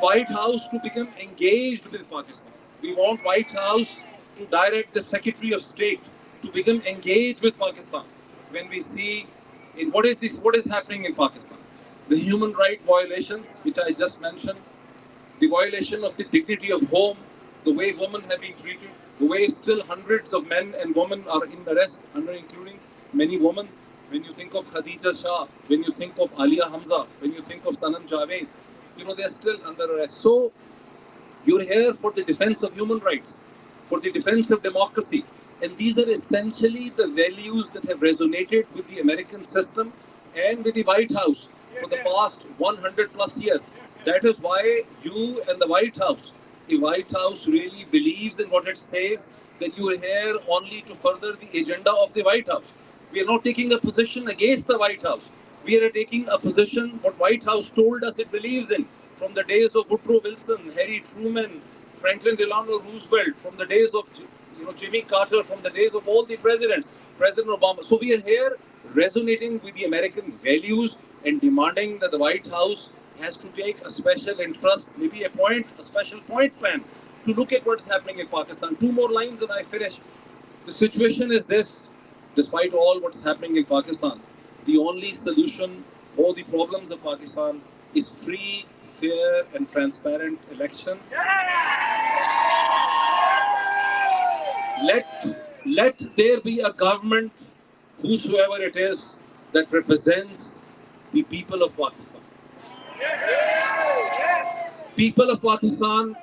White House to become engaged with Pakistan. We want White House to direct the Secretary of State to become engaged with Pakistan. When we see in what is happening in Pakistan, the human right violations, which I just mentioned, the violation of the dignity of home, the way women have been treated, the way still hundreds of men and women are in arrest, including many women. When you think of Khadija Shah, when you think of Alia Hamza, when you think of Sanam Javed, they're still under arrest. So you're here for the defense of human rights, for the defense of democracy. And these are essentially the values that have resonated with the American system and with the White House for the past 100 plus years. That is why you and the White House really believes in what it says, that you are here only to further the agenda of the White House. We are not taking a position against the White House. We are taking a position what White House told us it believes in from the days of Woodrow Wilson, Harry Truman, Franklin Delano Roosevelt, from the days of Jimmy Carter, from the days of all the presidents, President Obama. So we are here resonating with the American values and demanding that the White House has to take a special interest, maybe appoint a special point man to look at what's happening in Pakistan. 2 more lines and I finish. The situation is this: despite all what's happening in Pakistan, the only solution for the problems of Pakistan is free, fair and transparent election. Let there be a government, whosoever it is, that represents the people of Pakistan. People of Pakistan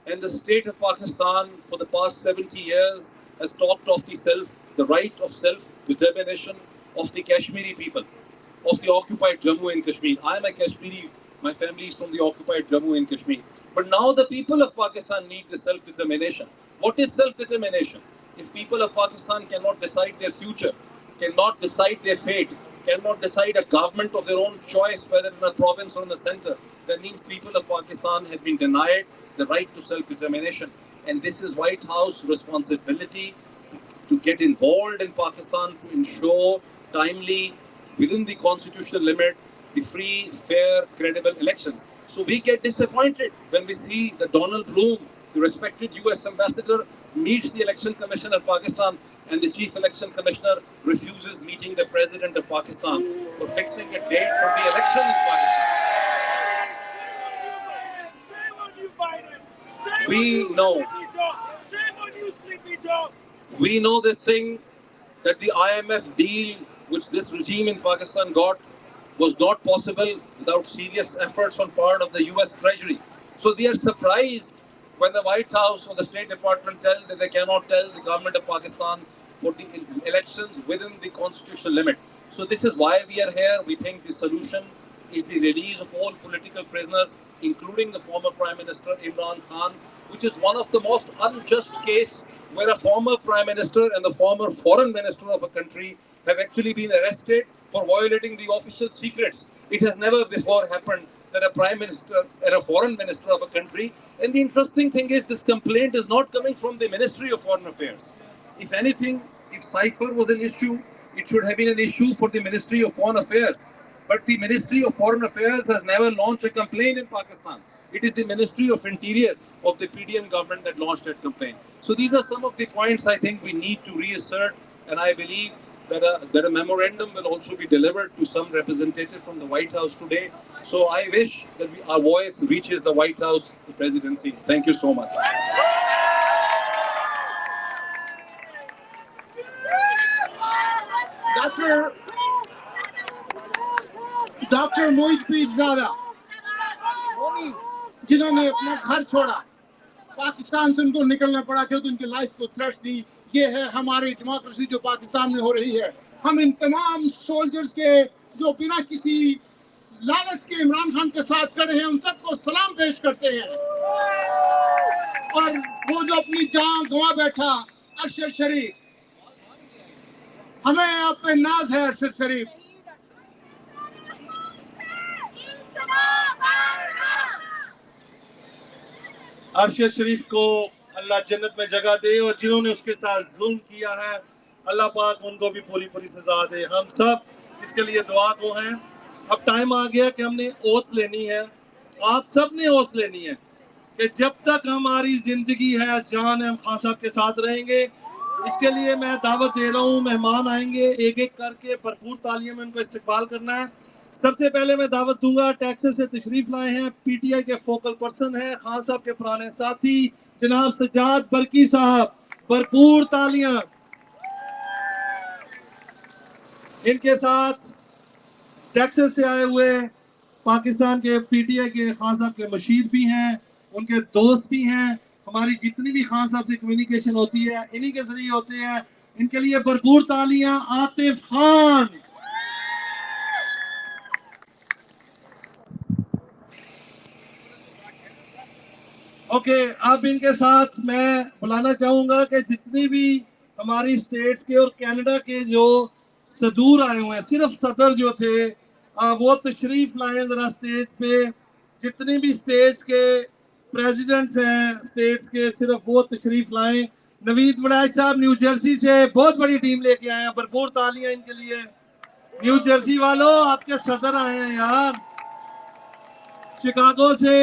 and the state of Pakistan for the past 70 years has talked of the right of self-determination of the Kashmiri people, of the occupied Jammu and Kashmir. I am a Kashmiri, my family is from the occupied Jammu and Kashmir. But now the people of Pakistan need the self-determination. What is self-determination? If people of Pakistan cannot decide their future, cannot decide their fate, cannot decide a government of their own choice, whether in a province or in the center, that means people of Pakistan have been denied the right to self-determination. And this is White House responsibility to get involved in Pakistan to ensure timely, within the constitutional limit, the free, fair, credible elections. So we get disappointed when we see that Donald Bloom, the respected US ambassador, meets the Election Commissioner of Pakistan and the Chief Election Commissioner refuses meeting the President of Pakistan for fixing a date for the election in Pakistan. We know this thing that the IMF deal which this regime in Pakistan got was not possible without serious efforts on part of the US Treasury. So they are surprised when the White House or the State Department tell that they cannot tell the government of Pakistan for the elections within the constitutional limit. So this is why we are here. We think the solution is the release of all political prisoners, including the former Prime Minister Imran Khan, which is one of the most unjust cases where a former Prime Minister and the former Foreign Minister of a country have actually been arrested for violating the official secrets. It has never before happened that a Prime Minister and a Foreign Minister of a country, and the interesting thing is this complaint is not coming from the Ministry of Foreign Affairs. If anything, if Cypher was an issue, it should have been an issue for the Ministry of Foreign Affairs. But the Ministry of Foreign Affairs has never launched a complaint in Pakistan. It is the Ministry of Interior of the PDM government that launched that complaint. So these are some of the points I think we need to reassert, and I believe that a memorandum will also be delivered to some representative from the White House today. So I wish that our voice reaches the White House, the presidency. Thank you so much. Doctor محیط پیرزادہ جنہوں نے اپنا گھر چھوڑا، پاکستان سے ان کو نکلنا پڑا کیونکہ ان کی لائف کو تھریٹ تھی. یہ ہے ہماری ڈیموکریسی جو پاکستان میں ہو رہی ہے. ہم ان تمام سولجرز کے جو بنا کسی لالچ کے عمران خان کے ساتھ کھڑے ہیں ان سب کو سلام پیش کرتے ہیں. اور وہ جو اپنی جان گنوا بیٹھا ارشد شریف، ہمیں آپ پہ ناز ہے. ارشد شریف ارشد شریف کو اللہ جنت میں جگہ دے، اور جنہوں نے اس کے ساتھ ظلم کیا ہے اللہ پاک ان کو بھی پوری سزا دے. ہم سب اس کے لیے دعا گو ہیں. اب ٹائم آ گیا کہ ہم نے اوتھ لینی ہے. آپ سب نے اوتھ لینی ہے کہ جب تک ہماری زندگی ہے، جان ہے، ہم خان صاحب کے ساتھ رہیں گے. اس کے لیے میں دعوت دے رہا ہوں، مہمان آئیں گے، ایک ایک کر کے بھرپور تعلیم میں ان کو استقبال کرنا ہے. سب سے پہلے میں دعوت دوں گا، ٹیکسس سے تشریف لائے ہیں، پی ٹی آئی کے فوکل پرسن ہیں، خان صاحب کے پرانے ساتھی جناب سجاد برکی صاحب. بھرپور تالیاں. ان کے ساتھ ٹیکسس سے آئے ہوئے پاکستان کے پی ٹی آئی کے خان صاحب کے مشیر بھی ہیں، ان کے دوست بھی ہیں. ہماری جتنی بھی خان صاحب سے کمیونیکیشن ہوتی ہے انہی کے ذریعے ہوتے ہیں. ان کے لیے بھرپور تالیاں. عاطف خان. اوکے، اب ان کے ساتھ میں بلانا چاہوں گا کہ جتنی بھی ہماری اسٹیٹس کے اور کینیڈا کے جو صدور آئے ہوئے ہیں، صرف صدر جو تھے وہ تشریف لائیں ذرا اسٹیج پہ. جتنی بھی اسٹیج کے پریزیڈنٹس ہیں اسٹیٹس کے، صرف وہ تشریف لائیں. نوید وڑائچ صاحب نیو جرسی سے بہت بڑی ٹیم لے کے آئے ہیں، بھرپور تالیاں ان کے لیے. نیو جرسی والوں، آپ کے صدر آئے ہیں یار. شکاگو سے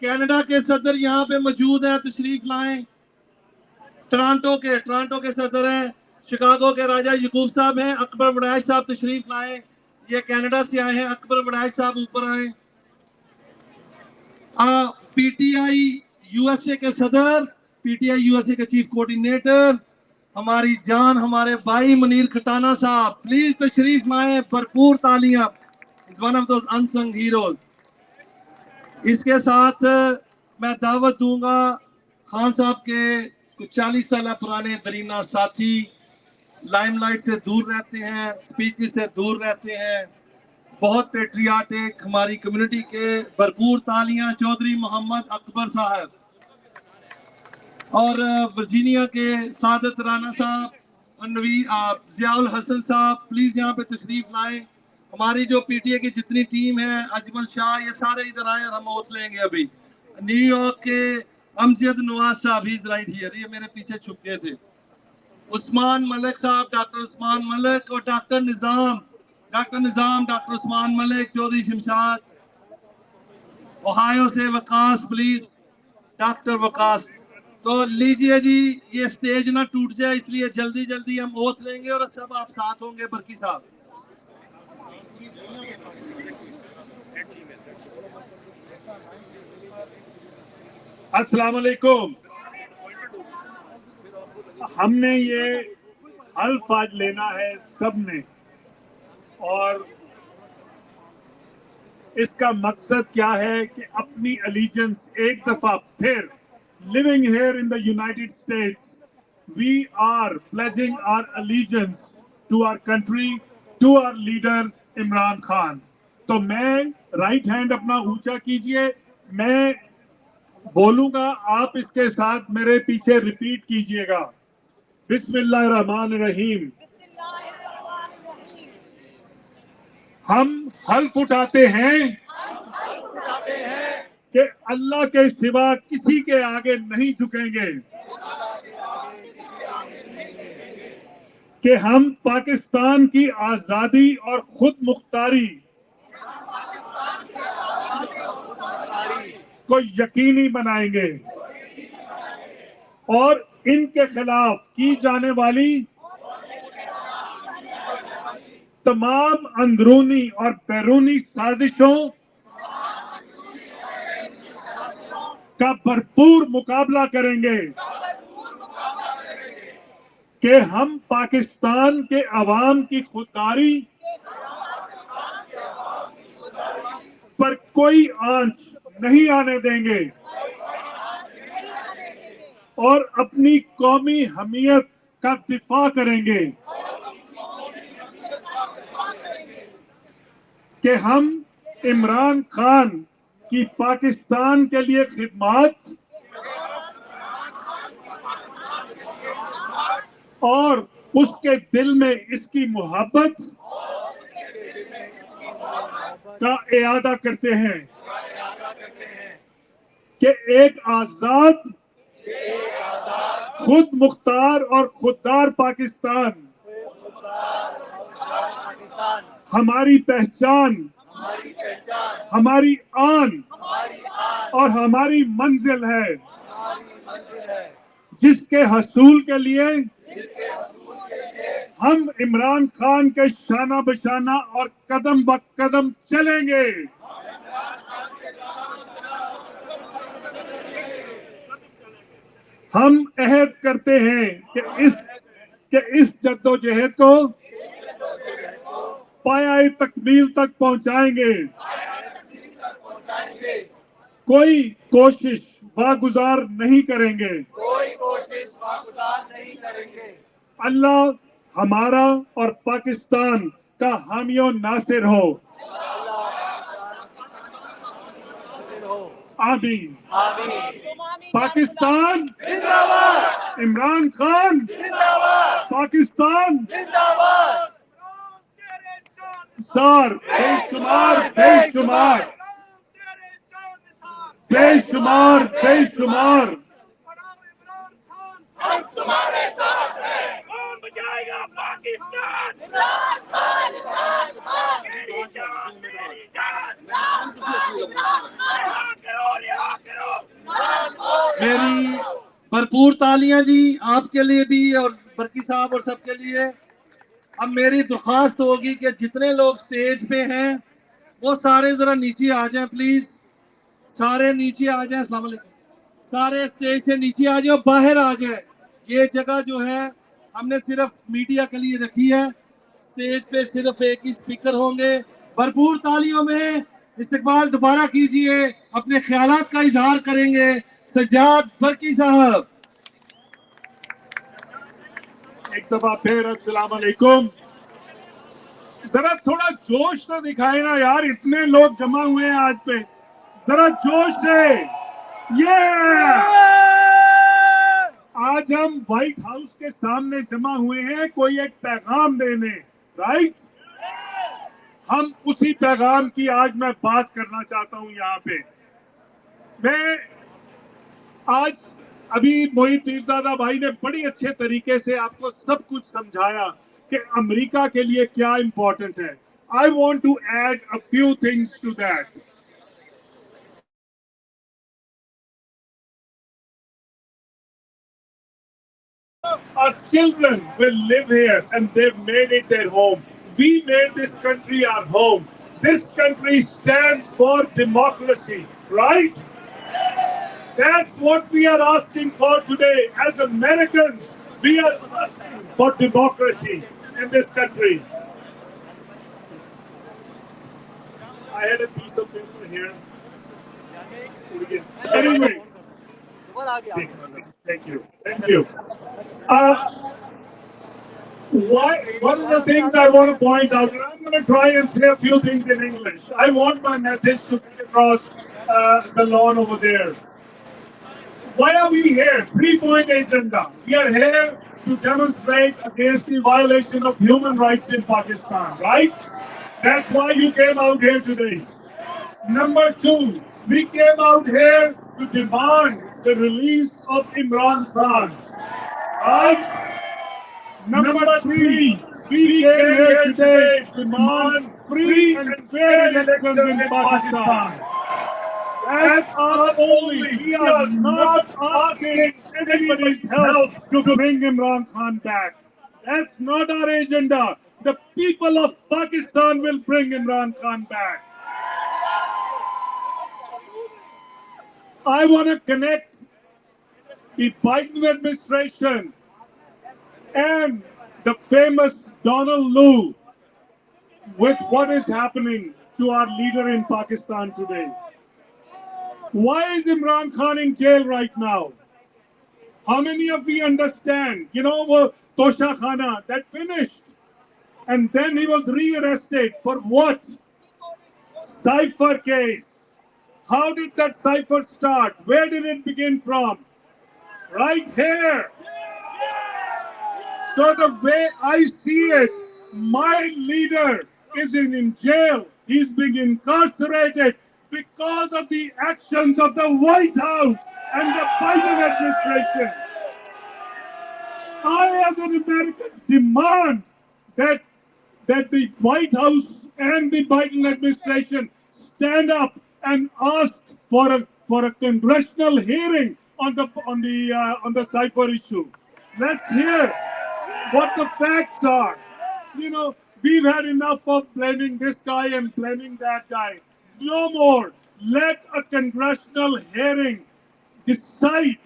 کینیڈا کے صدر یہاں پہ موجود ہیں، تشریف لائیں. ٹورانٹو کے صدر ہیں. شکاگو کے راجہ یعقوب صاحب ہیں. اکبر وڑائچ صاحب تشریف لائیں. یہ کینیڈا سے آئے ہیں. اکبر وڑائچ صاحب اوپر آئیں. پی T I U S A کے صدر، پی T I U S A کے چیف کوآرڈینیٹر، ہماری جان ہمارے بھائی منیر کھٹانہ صاحب پلیز تشریف لائیں. بھرپور تالیاں. He's one of those unsung heroes. اس کے ساتھ میں دعوت دوں گا خان صاحب کے کچھ 40 سالہ پرانے درینہ ساتھی، لائم لائٹ سے دور رہتے ہیں، سپیچز سے دور رہتے ہیں، بہت پیٹریاٹک ہماری کمیونٹی کے. بھرپور تالیاں. چودھری محمد اکبر صاحب. اور ورجینیا کے سعادت رانا صاحب، ضیاء الحسن صاحب پلیز یہاں پہ تشریف لائیں. ہماری جو پی ٹی اے کی جتنی ٹیم ہے، اجمل شاہ، یہ سارے ادھر آئیں اور ہم اوت لیں گے. ابھی نیو یارک کے امجد نواز صاحب ہی رائٹ ہیئر، یہ میرے پیچھے چھپکے تھے. عثمان ملک صاحب، ڈاکٹر عثمان ملک، اور ڈاکٹر نظام، ڈاکٹر عثمان ملک، چودھری شمشاد. اوہایو سے وقاص پلیز، ڈاکٹر وقاص. تو لیجئے جی، یہ سٹیج نہ ٹوٹ جائے اس لیے جلدی ہم اوت لیں گے، اور سب آپ ساتھ ہوں گے. برکی صاحب. السلام علیکم. ہم نے یہ حلف آج لینا ہے سب نے, اور اس کا مقصد کیا ہے کہ اپنی allegiance ایک دفعہ پھر, living here in the United States, we are pledging our allegiance to our country, to our leader Imran Khan. تو میں رائٹ ہینڈ اپنا اونچا کیجئے, میں بولوں گا, آپ اس کے ساتھ میرے پیچھے ریپیٹ کیجئے گا. بسم اللہ الرحمن الرحیم. ہم حلف اٹھاتے ہیں کہ اللہ کے سوا کسی کے آگے نہیں جھکیں گے, کہ ہم پاکستان کی آزادی اور خود مختاری کو یقینی بنائیں گے, اور ان کے خلاف کی جانے والی تمام اندرونی اور بیرونی سازشوں کا بھرپور مقابلہ کریں گے, کہ ہم پاکستان کے عوام کی خودداری پر کوئی آنچ نہیں آنے دیں گے, اور اپنی قومی حمیت کا دفاع کریں گے, کہ ہم عمران خان کی پاکستان کے لیے خدمات اور اس کے دل میں اس کی محبت کا اعادہ کرتے ہیں, کہ ایک آزاد, خود مختار اور خوددار پاکستان ہماری پہچان, ہماری آن اور ہماری منزل ہے, جس کے حصول کے لیے ہم عمران خان کے شانہ بشانہ اور قدم بہ قدم چلیں گے. ہم عہد کرتے ہیں کہ اس جدوجہد کو پایۂ تکمیل تک پہنچائیں گے, کوئی کوشش واگزار نہیں کریں گے. اللہ ہمارا اور پاکستان کا حامی و ناصر ہو. آمین. پاکستان زندہ باد, عمران خان زندہ باد, پاکستان زندہ باد. سار بے شمار بے شمار بے شمار بے شمار ہم تمہارے ساتھ ہیں. کون بچائے گا پاکستان؟ عمران خان, عمران خان, میری جان, میری جان, یہاں کرو, یہاں کرو. میری بھرپور تالیاں جی آپ کے لیے بھی اور برکی صاحب اور سب کے لیے. اب میری درخواست ہوگی کہ جتنے لوگ سٹیج پہ ہیں وہ سارے ذرا نیچے آ جائیں پلیز, سارے نیچے آ جائیں. السلام علیکم. سارے سٹیج سے نیچے آ جائیں, باہر آ جائیں. یہ جگہ جو ہے ہم نے صرف میڈیا کے لیے رکھی ہے, سٹیج پہ صرف ایک ہی اسپیکر ہوں گے. بھرپور تالیوں میں استقبال دوبارہ کیجئے, اپنے خیالات کا اظہار کریں گے سجاد برکی صاحب. ایک دفعہ پھر السلام علیکم. ذرا تھوڑا جوش تو دکھائے نا یار, اتنے لوگ جمع ہوئے ہیں آج پہ, ذرا جوش سے. آج ہم وائٹ ہاؤس کے سامنے جمع ہوئے ہیں کوئی ایک پیغام دینے, رائٹ؟ ہم اسی پیغام کی آج میں بات کرنا چاہتا ہوں یہاں پہ. میں آج ابھی محیط پیرزادہ بھائی نے بڑی اچھے طریقے سے آپ کو سب کچھ سمجھایا کہ امریکہ کے لیے کیا امپورٹنٹ ہے. I want to add a few things to that. Our children will live here and they've made it their home. We made this country our home. This country stands for democracy, right? That's what we are asking for today. As Americans, we are asking for democracy in this country. I had a piece of paper here. Anyway, thank you. One of the things I want to point out, and I'm going to try and say a few things in English. I want my message to get across the lawn over there. Why are we here? 3-point agenda. We are here to demonstrate against the violation of human rights in Pakistan, right? That's why you came out here today. Number 2, we came out here to demand the release of Imran Khan, right? Number 3, we came here today to demand free and fair elections in Pakistan. That's our only. We are not asking anybody's help to bring Imran Khan back. That's not our agenda. The people of Pakistan will bring Imran Khan back. I want to connect the Biden administration and the famous Donald Lu with what is happening to our leader in Pakistan today. Why is Imran Khan in jail right now? How many of you understand? You know, Tosha Khana, that finished. And then he was re-arrested for what? Cipher case. How did that cipher start? Where did it begin from? Right here. So the way I see it, my leader is in jail. He's being incarcerated because of the actions of the White House and the Biden administration. I, as an American, demand that the White House and the Biden administration stand up and ask for a congressional hearing on the cipher issue. Let's hear what the facts are. You know, we've had enough of blaming this guy and blaming that guy. No more. Let a congressional hearing decide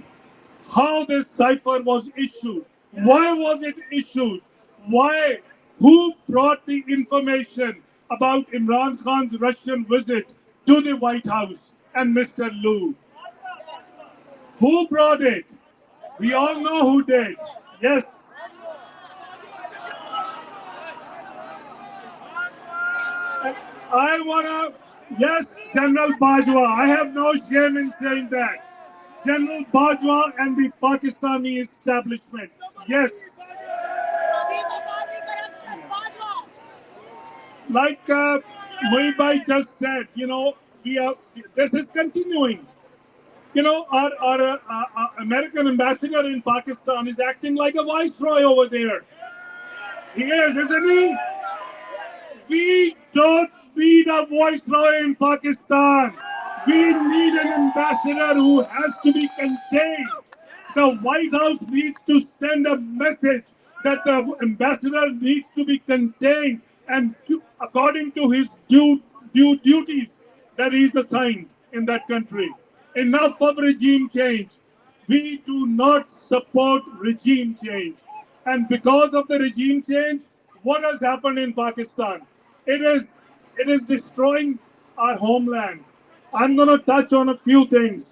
how this cipher was issued. Why was it issued? Why? Who brought the information about Imran Khan's Russian visit to the White House and Mr. Lu? Who brought it? We all know who did. Yes. I want to, yes, General Bajwa. I have no shame in saying that. General Bajwa and the Pakistani establishment. Yes. Like Muhibbai just said, you know, this is continuing. You know, our American ambassador in Pakistan is acting like a viceroy over there. He is, isn't he? We don't need a viceroy in Pakistan. We need an ambassador who has to be contained. The White House needs to send a message that the ambassador needs to be contained and according to his due duties that he's assigned in that country. Enough of regime change. We do not support regime change. And because of the regime change, what has happened in Pakistan? It is destroying our homeland. I'm going to touch on a few things.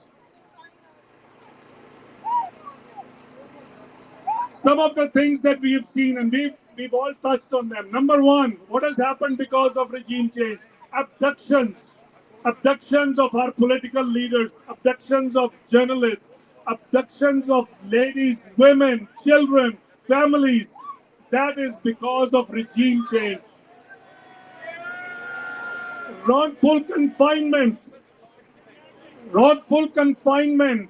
Some of the things that we have seen, and we've all touched on them. Number 1, what has happened because of regime change? Abductions. Abductions of our political leaders, abductions of journalists, abductions of ladies, women, children, families. That is because of regime change. Wrongful confinement. Wrongful confinement.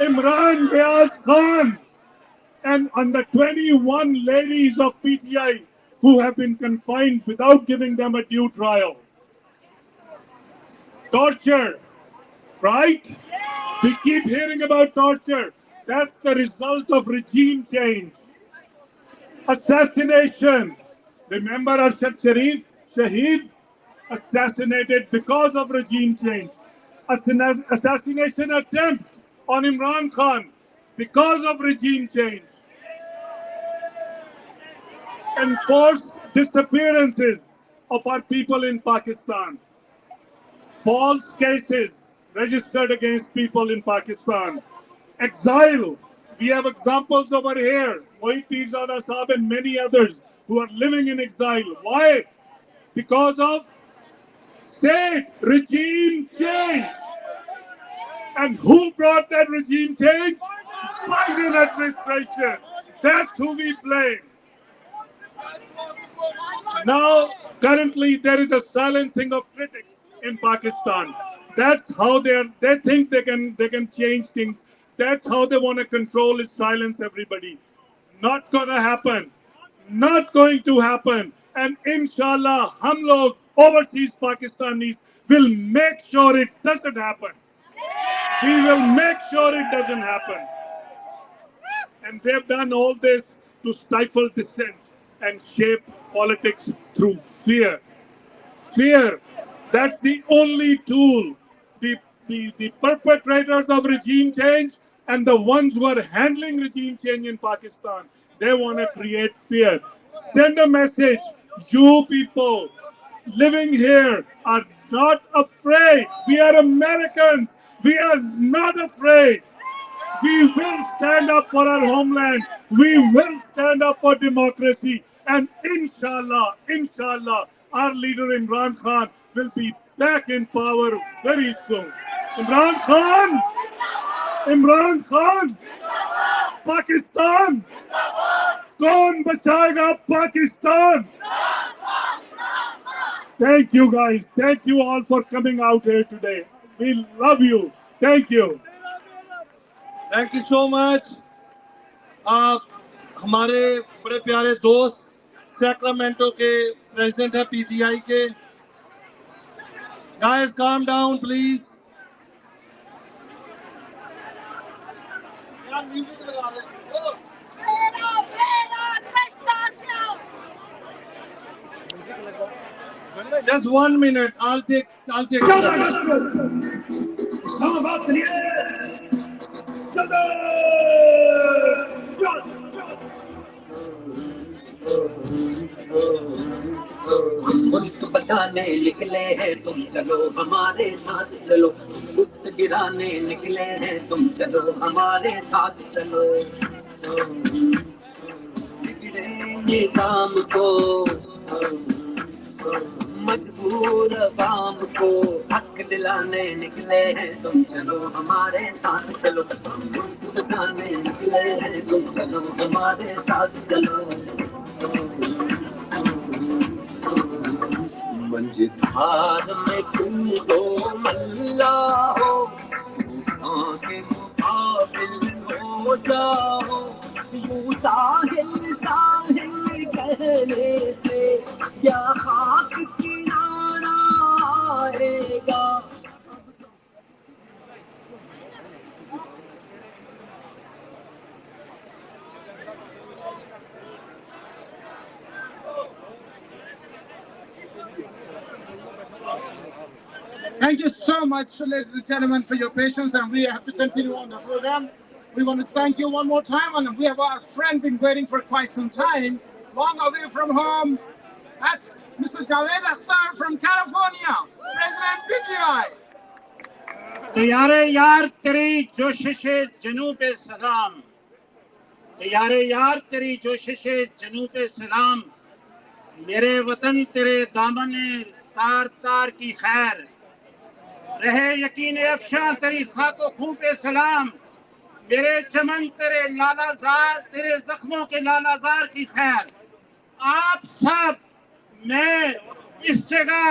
Imran Riaz Khan and the 21 ladies of PTI who have been confined without giving them a due trial. Torture, right? We keep hearing about torture. That's the result of regime change. Assassination. Remember Arshad Sharif? Shaheed assassinated because of regime change. Assassination attempt on Imran Khan because of regime change. Enforced disappearances of our people in Pakistan. False cases registered against people in Pakistan. Exile. We have examples over here. Mohit Pirzada Saab and many others who are living in exile. Why? Because of state regime change. And who brought that regime change? Biden administration. That's who we blame. Now, currently, there is a silencing of critics in Pakistan. That's how they think they can change things. That's how they want to control is silence everybody. Not gonna happen. Not going to happen. And inshallah, hum log, overseas Pakistanis, will make sure it doesn't happen. We will make sure it doesn't happen. And they've done all this to stifle dissent and shape politics through fear. Fear. That's the only tool. The perpetrators of regime change and the ones who are handling regime change in Pakistan, they want to create fear. Send a message. You people living here are not afraid. We are Americans. We are not afraid. We will stand up for our homeland. We will stand up for democracy. And inshallah, our leader Imran Khan will be back in power very soon. Imran Khan, Pakistan. کون بچائے گا Pakistan? Thank you guys. Thank you all for coming out here today. We love you. Thank you. Thank you so much. آپ ہمارے بڑے پیارے دوست سیکرامنٹو کے president ہیں پی ٹی آئی کے. Guys, calm down please. Just 1 minute. I'll take اسلام آباد کے لیے ملک بچانے نکلے ہیں تم چلو ہمارے ساتھ چلو، ملک گرانے نکلے ہیں تم چلو ہمارے ساتھ چلو. نظام کو مجبور عوام کو حق دلانے نکلے ہیں تم چلو ہمارے ساتھ چلو، ملک بچانے نکلے ہیں تم چلو ہمارے ساتھ چلو. منجھار میں کودو ملا ہو، طوفان کے مقابل ہو جاؤ، یوں ساحل ساحل کہنے سے کیا خاک کنارہ آئے گا. Thank you so much, ladies and gentlemen, for your patience, and we have to continue on the program. We want to thank you one more time, and we have our friend been waiting for quite some time, long away from home. That's Mr. Javed Akhtar from California, President PTI. تیارے یار تیری جوشش جنوب سلام، تیارے یار تیری جوشش جنوب سلام، میرے وطن تیرے دامن تار تار کی خیر، رہے یقین افشاں تیری خاک و خوں پہ سلام، میرے چمن تیرے لالا زار، تیرے زخموں کے لالا زار کی خیر. آپ سب میں اس جگہ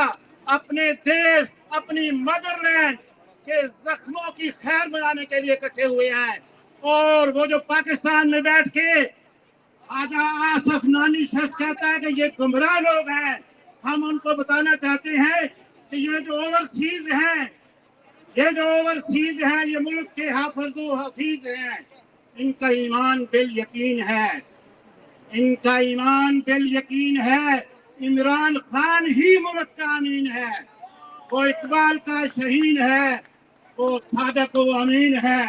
اپنے دیش، اپنی مدر لینڈ کے زخموں کی خیر منانے کے لیے اکٹھے ہوئے ہیں. اور وہ جو پاکستان میں بیٹھ کے خواجہ آصف نانی شخص کہتا ہے کہ یہ گمراہ لوگ ہیں، ہم ان کو بتانا چاہتے ہیں کہ یہ جو اوورسیز ہیں، یہ ملک کے حافظ و حفیظ ہیں، ان کا ایمان بالیقین ہے، ان کا ایمان بالیقین ہے عمران خان ہی ملک کا امین ہے، وہ اقبال کا شہین ہے، وہ صادق و امین ہے۔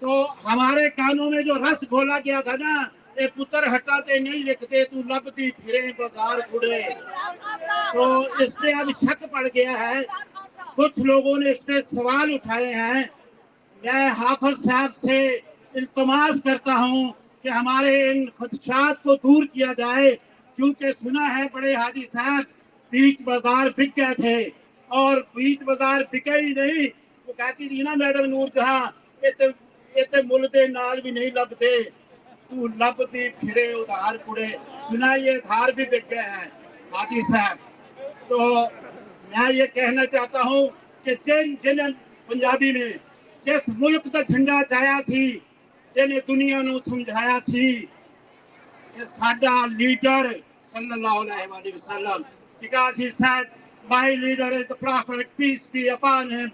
تو ہمارے کانوں میں جو رس گھولا گیا تھا نا، اے پتر ہٹاتے نہیں لکھتے تو لبتی پھرے بازار کھڑے، تو اس پہ اب شک پڑ گیا ہے۔ کچھ لوگوں نے اس پہ سوال اٹھائے ہیں۔ میں حافظ صاحب سے التماس کرتا ہوں کہ ہمارے ان خدشات کو دور کیا جائے، کیونکہ سنا ہے بڑے حاجی صاحب بیچ بازار بک گئے تھے، اور بیچ بازار بکے ہی نہیں۔ وہ کہتی تھی نا میڈم نور جہاں، یہ مل دے نال بھی نہیں لبتے تو لبتی پھرے ادھار کڑے۔ سنا یہ ادھار بھی بک گئے ہیں حاجی صاحب۔ تو میں یہ کہنا چاہتا ہوں کہ جن پنجابی نے جس ملک کا جھنڈا چایا سی، جن دنیا نو سمجھایا سی کہ ساڈا لیڈر صلی اللہ علیہ وآلہ وسلم، because he said my leader is the prophet, peace be upon him.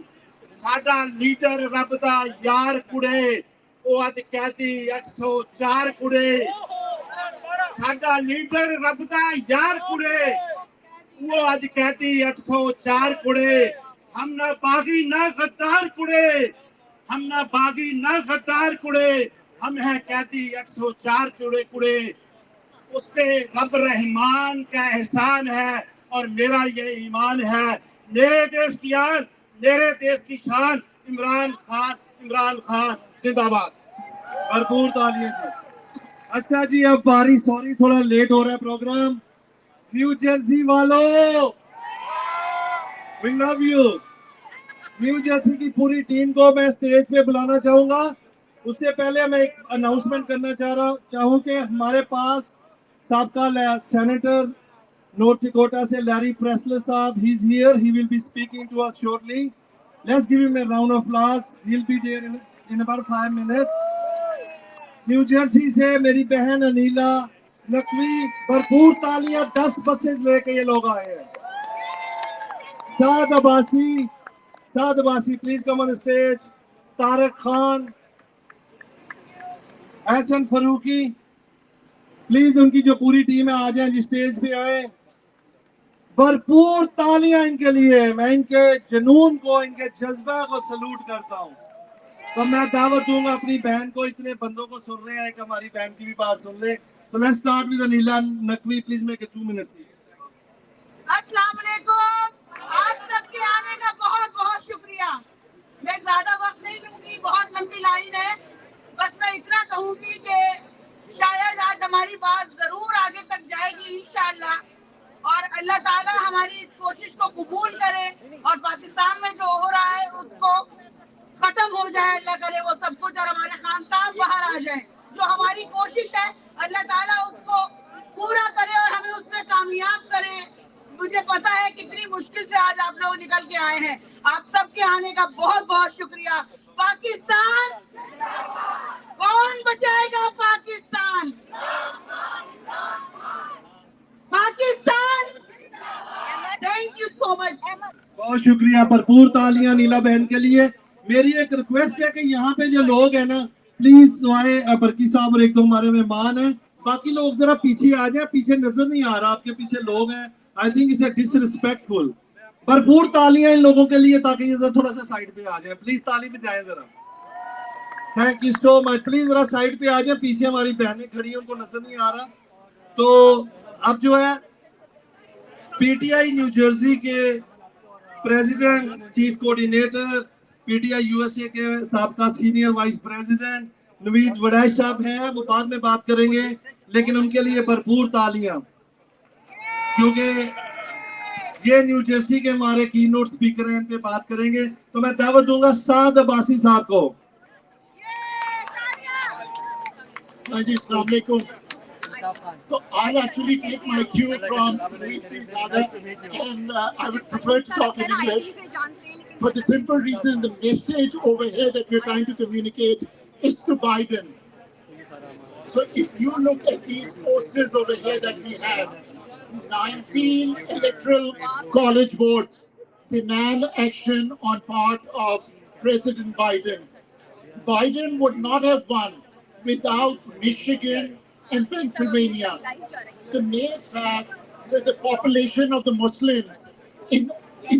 ساڈا لیڈر رب دا یار کڑے، وہ اج کہتی 804 کڑے۔ ساڈا لیڈر رب دا یار کڑے، وہ آج کہتی 804 کڑے۔ ہم نہ باغی نہ غدار کڑے، ہم نہ باغی نہ غدار کڑے، ہم ہیں کہتی 804 کڑے۔ اس پہ رب رحمان کا احسان ہے اور میرا یہ ایمان ہے۔ میرے دیش کی آن، میرے دیش کی شان، عمران خان زندہ باد۔ بھرپور تالیاں جی۔ اچھا جی، اب باری، سوری تھوڑا لیٹ ہو رہا ہے پروگرام۔ نیو جرسی والو، we love you. New Jersey کی پوری ٹیم کو میں اسٹیج پہ بلانا چاہوں گا۔ اس سے پہلے میں ایک اناؤنسمنٹ کرنا چاہوں کہ ہمارے پاس سابقہ سینیٹر نارتھ ڈکوٹا سے Larry Pressler sahab, he is here, he will be speaking to us shortly. Let's give him a round of applause, he will be there in about 5 minutes. New Jersey سے میری بہن انیلا نقوی، بھرپور تالیاں، 10 buses لے کے یہ لوگ آئے ہیں۔ Saad Abbasi please come on stage. Tariq Khan, Ahsan Farooqi, please ان کی جو پوری ٹیم ہے آ جائیں جی، اسٹیج پہ آئیں۔ بھرپور تالیاں ان کے لیے، میں ان کے جنون کو، ان کے جذبہ کو سلوٹ کرتا ہوں۔ تو میں دعوت دوں گا اپنی بہن کو، اتنے بندوں کو سن رہے ہیں کہ ہماری بہن کی بھی بات سن لے۔ تو let's start with Anila Naqvi, please make a 2 minutes. السلام علیکم، آپ سب کے آنے کا بہت بہت شکریہ۔ میں زیادہ وقت نہیں لوں گی، بہت لمبی لائن ہے، بس میں اتنا کہوں گی کہ شاید آج ہماری بات ضرور آگے تک جائے گی انشاءاللہ، اور اللہ تعالیٰ ہماری اس کوشش کو قبول کرے اور پاکستان میں جو ہو رہا ہے اس کو ختم ہو جائے، اللہ کرے وہ سب کچھ، اور ہمارے خاندان باہر آ جائیں۔ جو ہماری کوشش ہے اللہ تعالیٰ اس کو پورا کرے اور ہمیں اس میں کامیاب کرے۔ مجھے پتا ہے کتنی مشکل سے آج آپ لوگ نکل کے آئے ہیں۔ آپ سب کے آنے کا بہت بہت شکریہ۔ پاکستان، کون بچائے گا Pakistan? Pakistan, thank you so much. بہت شکریہ، بھرپور تالیاں نیلا بہن کے لیے۔ میری ایک ریکویسٹ ہے کہ یہاں پہ جو لوگ ہیں نا، پلیز سوائے برکی صاحب اور ایک دو ہمارے مہمان ہیں، باقی لوگ ذرا پیچھے آ جائیں۔ پیچھے نظر نہیں آ رہا، آپ کے پیچھے لوگ ہیں۔ I think it's a disrespectful. بھرپور تالیاں ان لوگوں کے لیے تاکہ یہ ذرا تھوڑا سا سائڈ پہ آ جائیں، پلیز تالی پہ جائیں ذرا۔ Thank you so much, please ذرا سائڈ پہ آ جائیں، پیچھے ہماری بہنیں کھڑی ہیں، ان کو نظر نہیں آ رہا۔ تو اب جو ہے P T I New Jersey کے president, chief coordinator, P T I U S A کے سابقہ senior vice president Naveed Waraich sahab ہیں، وہ بعد میں بات کریں گے، لیکن ان کے لیے بھرپور تالیاں، کیونکہ یہ نیو جرسی کے ہمارے کی نوٹ سپیکر ہیں، ان پہ بات کریں گے۔ تو میں دعوت دوں گا سعد عباسی صاحب کو۔ ہاں جی، السلام علیکم۔ So I'll actually take my cue from Tehreek-e and I would prefer to talk in English for the simple reason the message over here that we're trying to communicate is to Biden. So if you look at these posters over here that we have, 19 electoral college votes demand action on part of President Biden. Biden would not have won without Michigan and Pennsylvania. The mere fact the population of the Muslims in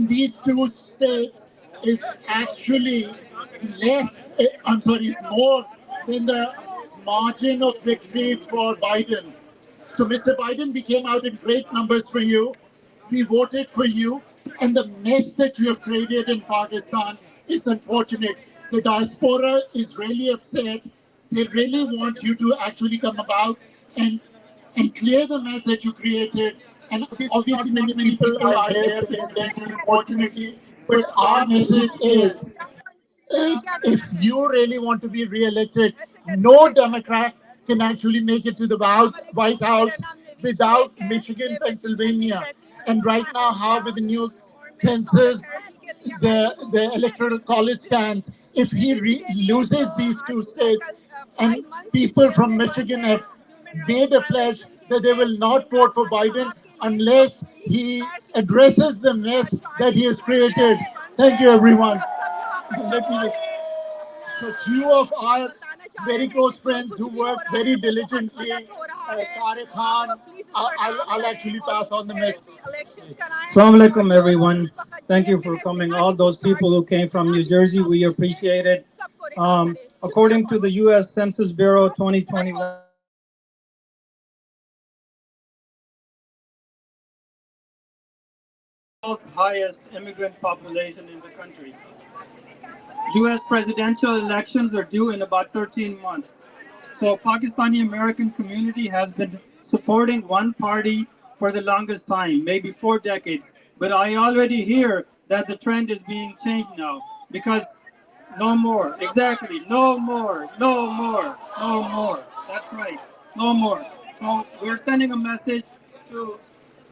these two states is actually is more than the margin of victory for Biden. So Mr. Biden, we came out in great numbers for you. We voted for you. And the mess that you have created in Pakistan is unfortunate. The diaspora is really upset. They really want you to actually come about and clear the mess that you created. And obviously many people are here to protect you, unfortunately. But our message is, if you really want to be re-elected, no Democrat can actually make it to the White House without Michigan, Pennsylvania. And right now, how with the new census, the electoral college stands, if he loses these two states, and people from Michigan have made a pledge that they will not vote for Biden unless he addresses the mess that he has created. Thank you, everyone. Let me So few of our very close friends who worked very diligently, Tariq Khan, I'll actually pass on the message. Assalamu alaikum, everyone. Thank you for coming. All those people who came from New Jersey, we appreciate it. According to the U.S. Census Bureau 2021, highest immigrant population in the country. U.S. presidential elections are due in about 13 months. So Pakistani American community has been supporting one party for the longest time, maybe 4 decades. But I already hear that the trend is being changed now, because no more, exactly, no more, no more, no more. That's right, no more. So we're sending a message to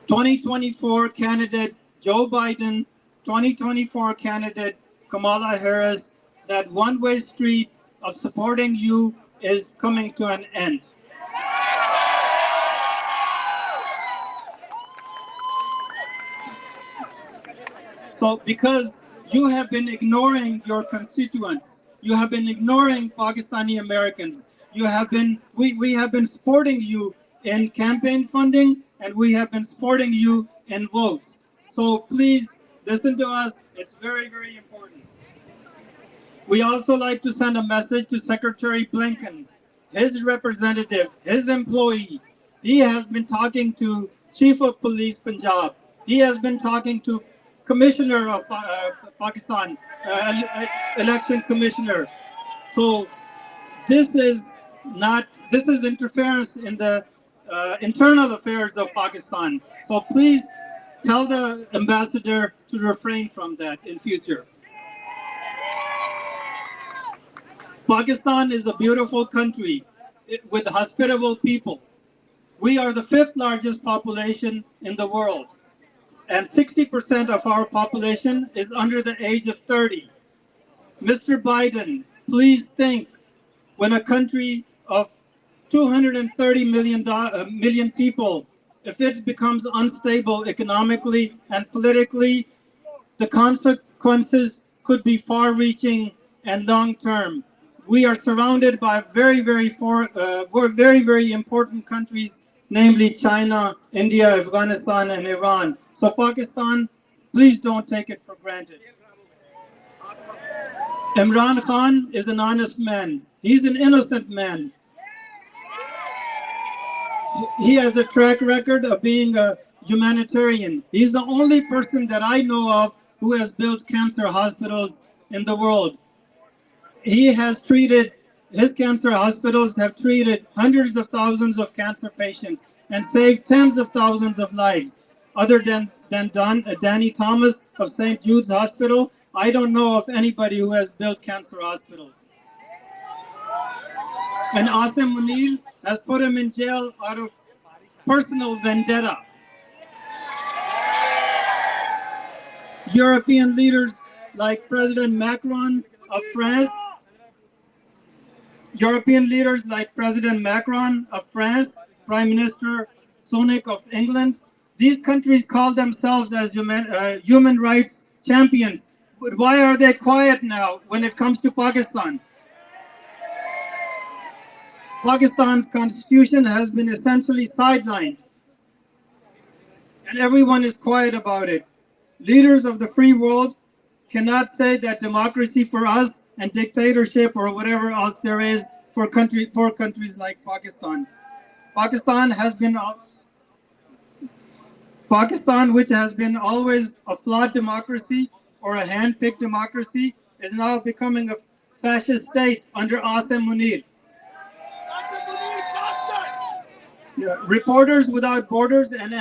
2024 candidate Joe Biden, 2024 candidate Kamala Harris, that one-way street of supporting you is coming to an end. So because you have been ignoring your constituents, you have been ignoring Pakistani Americans, we have been supporting you in campaign funding, and we have been supporting you in votes. So please listen to us. It's very, very important. We also like to send a message to Secretary Blinken, his representative, his employee. He has been talking to Chief of Police Punjab. He has been talking to Commissioner of Pakistan, Election Commissioner. So this is interference in the internal affairs of Pakistan. So please tell the ambassador to refrain from that in future. Pakistan is a beautiful country with hospitable people. We are the 5th largest population in the world, and 60% of our population is under the age of 30. Mr. Biden, please think, when a country of 230 million people, if it becomes unstable economically and politically, the consequences could be far-reaching and long-term. We are surrounded by very, very important countries, namely China, India, Afghanistan, and Iran. So Pakistan, please don't take it for granted. Imran Khan is an honest man. He's an innocent man. He has a track record of being a humanitarian. He's the only person that I know of who has built cancer hospitals in the world. His cancer hospitals have treated hundreds of thousands of cancer patients and saved tens of thousands of lives. Other than Danny Thomas of St. Jude's Hospital, I don't know of anybody who has built cancer hospitals. And Asim Munir has put him in jail out of personal vendetta. European leaders like President Macron of France, Prime Minister Sunak of England, these countries call themselves as human rights champions. But why are they quiet now when it comes to Pakistan? Pakistan's constitution has been essentially sidelined. and everyone is quiet about it. Leaders of the free world cannot say that democracy for us and dictatorship or whatever else there is for countries like Pakistan. Pakistan, which has been always a flawed democracy or a hand-picked democracy, is now becoming a fascist state under Asim Munir. Reporters Without Borders and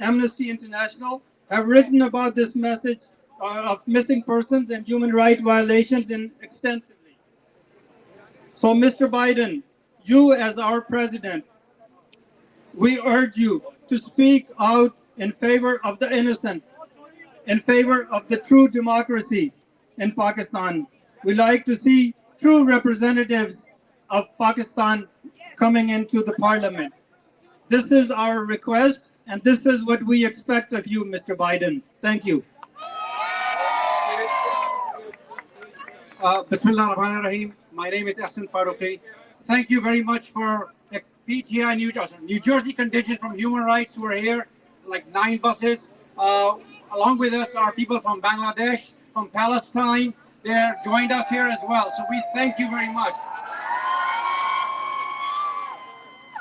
Amnesty International have written about this message of missing persons and human rights violations extensively. So, Mr. Biden, you as our president, we urge you to speak out in favor of the innocent, in favor of the true democracy in Pakistan. We like to see true representatives of Pakistan coming into the parliament. This is our request, and this is what we expect of you, Mr. Biden. Thank you. Bismillah ar-Rahman ar-Rahim. My name is Ahsan Faruqi. Thank you very much for the PTI New Jersey contingent from Human Rights who are here, like 9 buses. Along with us are people from Bangladesh, from Palestine. They joined us here as well. So we thank you very much.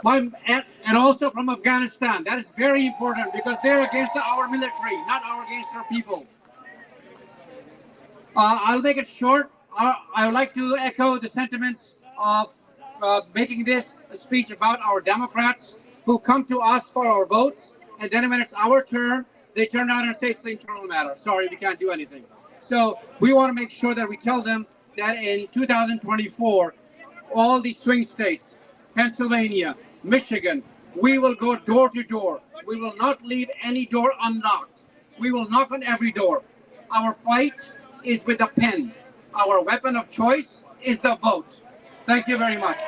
And also from Afghanistan. That is very important because they're against our military, not against our people. I'll make it short. I would like to echo the sentiments of making this a speech about our Democrats who come to us for our votes, and then when it's our turn, they turn around and say it's the internal matter. Sorry, we can't do anything. So we want to make sure that we tell them that in 2024, all these swing states, Pennsylvania, Michigan, we will go door to door. We will not leave any door unlocked. We will knock on every door. Our fight is with the pen. Our weapon of choice is the vote. Thank you very much.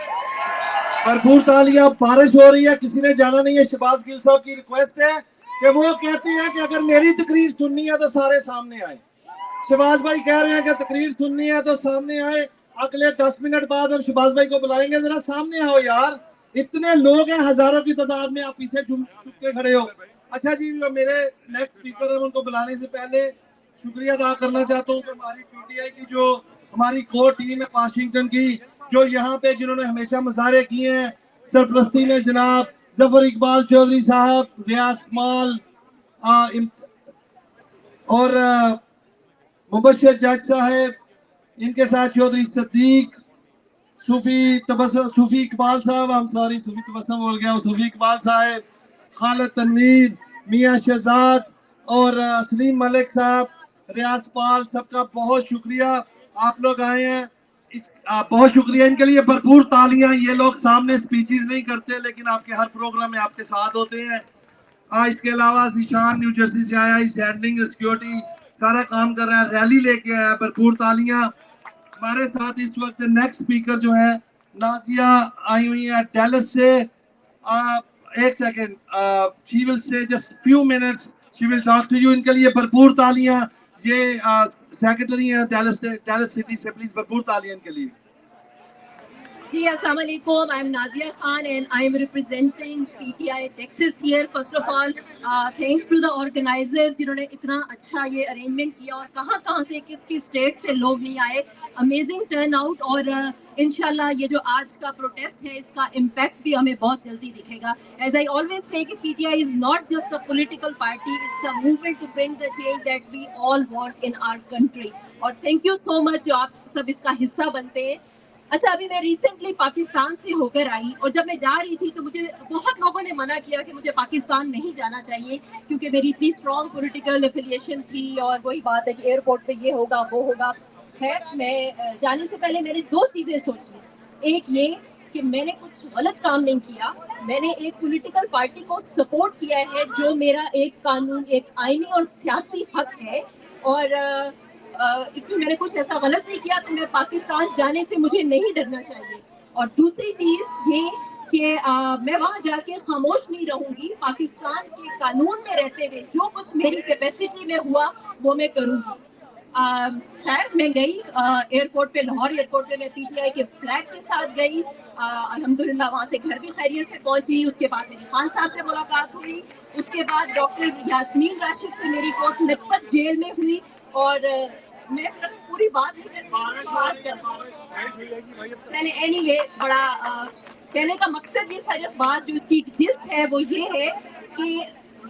بھرپور تالیاں. بارش ہو رہی ہے, کسی نے جانا نہیں ہے. شہباز گل صاحب کی ریکویسٹ ہے کہ وہ کہتے ہیں کہ اگر میری تقریر سننی ہے تو سارے سامنے آئے. شہباز بھائی کہہ رہے ہیں کہ تقریر سننی ہے تو سامنے آئے. اگلے 10 منٹ بعد ہم شہباز بھائی کو بلائیں گے. ذرا سامنے آؤ یار, اتنے لوگ ہیں ہزاروں کی تعداد میں, آپ پیچھے چھپ کے کھڑے ہو. اچھا جی, میرے نیکسٹ اسپیکر ہیں ان کو بلانے سے پہلے شکریہ ادا کرنا چاہتا ہوں کہ ہماری پی ٹی آئی کی جو ہماری کور ٹیم ہے واشنگٹن کی, جو یہاں پہ جنہوں نے ہمیشہ مظاہرے کیے ہیں, سرپرستی میں جناب ظفر اقبال چودھری صاحب, ریاض کمال اور مبشر جج صاحب, ان کے ساتھ چودھری صدیق, صوفی اقبال صاحب, صوفی تبسم بول گیا, صوفی اقبال صاحب, خالد تنویر, میاں شہزاد اور سلیم ملک صاحب, ریاض پال, سب کا بہت شکریہ. آپ لوگ آئے ہیں, بہت شکریہ ان کے لیے. بھرپور تالیاں. یہ لوگ سامنے سپیچز نہیں کرتے لیکن آپ کے ہر پروگرام میں آپ کے ساتھ ہوتے ہیں. اس کے علاوہ ذیشان نیو جرسی سے آیا, اس ہینڈلنگ سیکیورٹی سارا کام کر رہا ہے, ریلی لے کے آیا. بھرپور تالیاں. ہمارے ساتھ اس وقت نیکسٹ اسپیکر جو ہے نازیہ آئی ہوئی ہیں ڈیلس سے. ایک second, she will say just few minutes, she will talk to you. ان کے لیے بھرپور تالیاں. یہ سیکرٹری ہیں ڈیلس سٹی سے, پلیز بھرپور تالیاں ان کے لیے. جی السلام علیکم. I am Nazia Khan and I am representing PTI Texas here. First of all, thanks to the organizers جنہوں نے اتنا اچھا یہ ارینجمنٹ کیا, اور کہاں سے کس اسٹیٹ سے لوگ نہیں آئے. امیزنگ ٹرن آؤٹ, اور انشاءاللہ یہ جو آج کا پروٹیسٹ ہے اس کا امپیکٹ بھی ہمیں بہت جلدی دکھے گا. As I always say کہ PTI is not just a political party, it's a movement to bring the change that we all want in our country. اور thank you so much جو آپ سب اس کا حصہ بنتے ہیں. اچھا, ابھی میں ریسنٹلی پاکستان سے ہو کر آئی, اور جب میں جا رہی تھی تو مجھے بہت لوگوں نے منع کیا کہ مجھے پاکستان نہیں جانا چاہیے کیونکہ میری اتنی اسٹرانگ پولیٹیکل افیلیشن تھی, اور وہی بات ہے کہ ایئرپورٹ پہ یہ ہوگا وہ ہوگا. خیر, میں جانے سے پہلے میں نے 2 چیزیں سوچی. ایک یہ کہ میں نے کچھ غلط کام نہیں کیا, میں نے ایک پولیٹیکل پارٹی کو سپورٹ کیا ہے جو میرا ایک قانون, ایک آئینی اور سیاسی حق ہے, اور اس میں نے کچھ ایسا غلط نہیں کیا, تو میں پاکستان جانے سے مجھے نہیں ڈرنا چاہیے. اور دوسری چیز یہ کہ میں وہاں جا کے خاموش نہیں رہوں گی. پاکستان کے قانون میں رہتے ہوئے جو کچھ میری کیپیسٹی میں ہوا وہ میں کروں گی. خیر میں گئی ایئرپورٹ پہ، لاہور ایئرپورٹ پہ میں پی ٹی آئی کے فلیگ کے ساتھ گئی. الحمدللہ وہاں سے گھر بھی خیریت سے پہنچی. اس کے بعد میری خان صاحب سے ملاقات ہوئی. اس کے بعد ڈاکٹر یاسمین راشد سے میری کوٹ لکھپت جیل میں ہوئی. اور میں پوری بات نہیں کرتی. اینی وے بڑا کہنے کا مقصد یہ صرف بات جو اس کی جسٹ ہے وہ یہ ہے کہ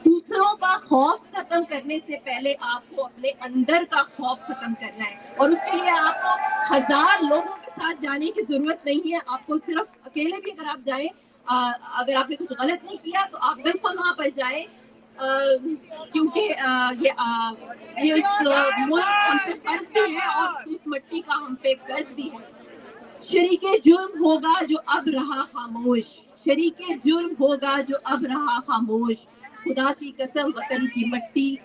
دوسروں کا خوف ختم کرنے سے پہلے آپ کو اپنے اندر کا خوف ختم کرنا ہے. اور اس کے لیے آپ کو 1000 لوگوں کے ساتھ جانے کی ضرورت نہیں ہے. آپ کو صرف اکیلے بھی اگر آپ جائیں، اگر آپ نے کچھ غلط نہیں کیا تو آپ بالکل وہاں پر جائیں، کیونکہ یہ اس ملک ہم پہ فرض بھی ہے اور اس مٹی کا ہم پہ قرض بھی ہے. شریک جرم ہوگا جو اب رہا خاموش، شریک جرم ہوگا جو اب رہا خاموش. خدا کی قسم وطن کی مٹی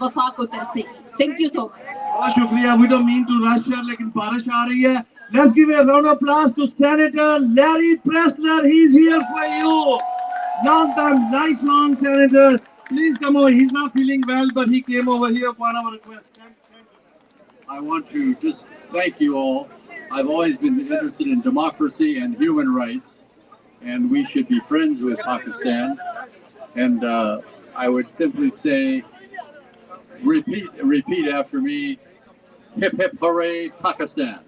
وفا کو ترسے. Thank you so much. بہت شکریہ. وی ڈونٹ مین ٹو رش یار، لیکن بارش آ رہی ہے. Let's give a round of applause to senator Larry Pressler. He is here for you. Long time life long senator. Please come over. He's not feeling well, but he came over here upon our request. I want to just thank you all. I've always been interested in democracy and human rights, and we should be friends with Pakistan. And I would simply say, repeat after me, hip hip hooray, Pakistan.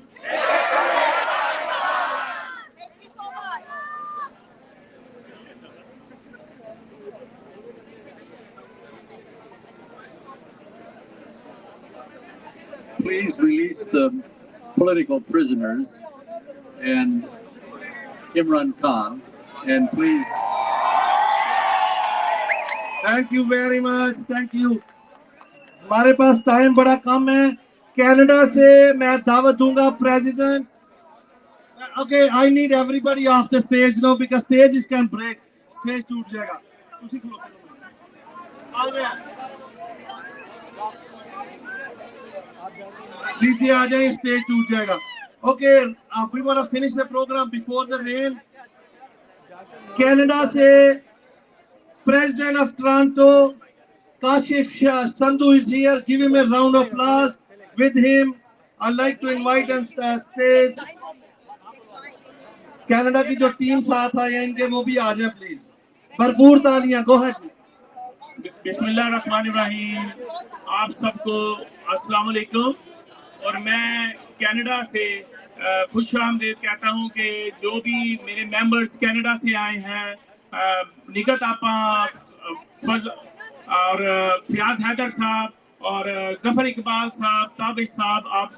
Please release the political prisoners and Imran Khan, and please. Thank you very much. Thank you. ہمارے پاس time بڑا کم ہے. Canada سے میں دعوت دوں گا president. Okay, I need everybody off the stage now because stages can break. Stage ٹوٹ جائے گا. آ جائیں. نیچے آ جائیں, اسٹیج ٹوٹ جائے گا. Okay, we want to finish the program before the rain. Canada سے President of Toronto, Kashif Sandhu is here. Give him a round of applause. With him, I'd like to invite on stage Canada کی جو team ساتھ آئے ہیں ان کے وہ بھی آ جائیں پلیز. بھرپور تالیاں. گو ہیڈ. بسم اللہ الرحمن الرحیم. آپ سب کو السلام علیکم. اور میں کینیڈا سے خوش آمدید کہتا ہوں کہ جو بھی میرے ممبرز کینیڈا سے آئے ہیں، نگت آپا اور فیاض حیدر صاحب اور ظفر اقبال صاحب، تابش صاحب، آپ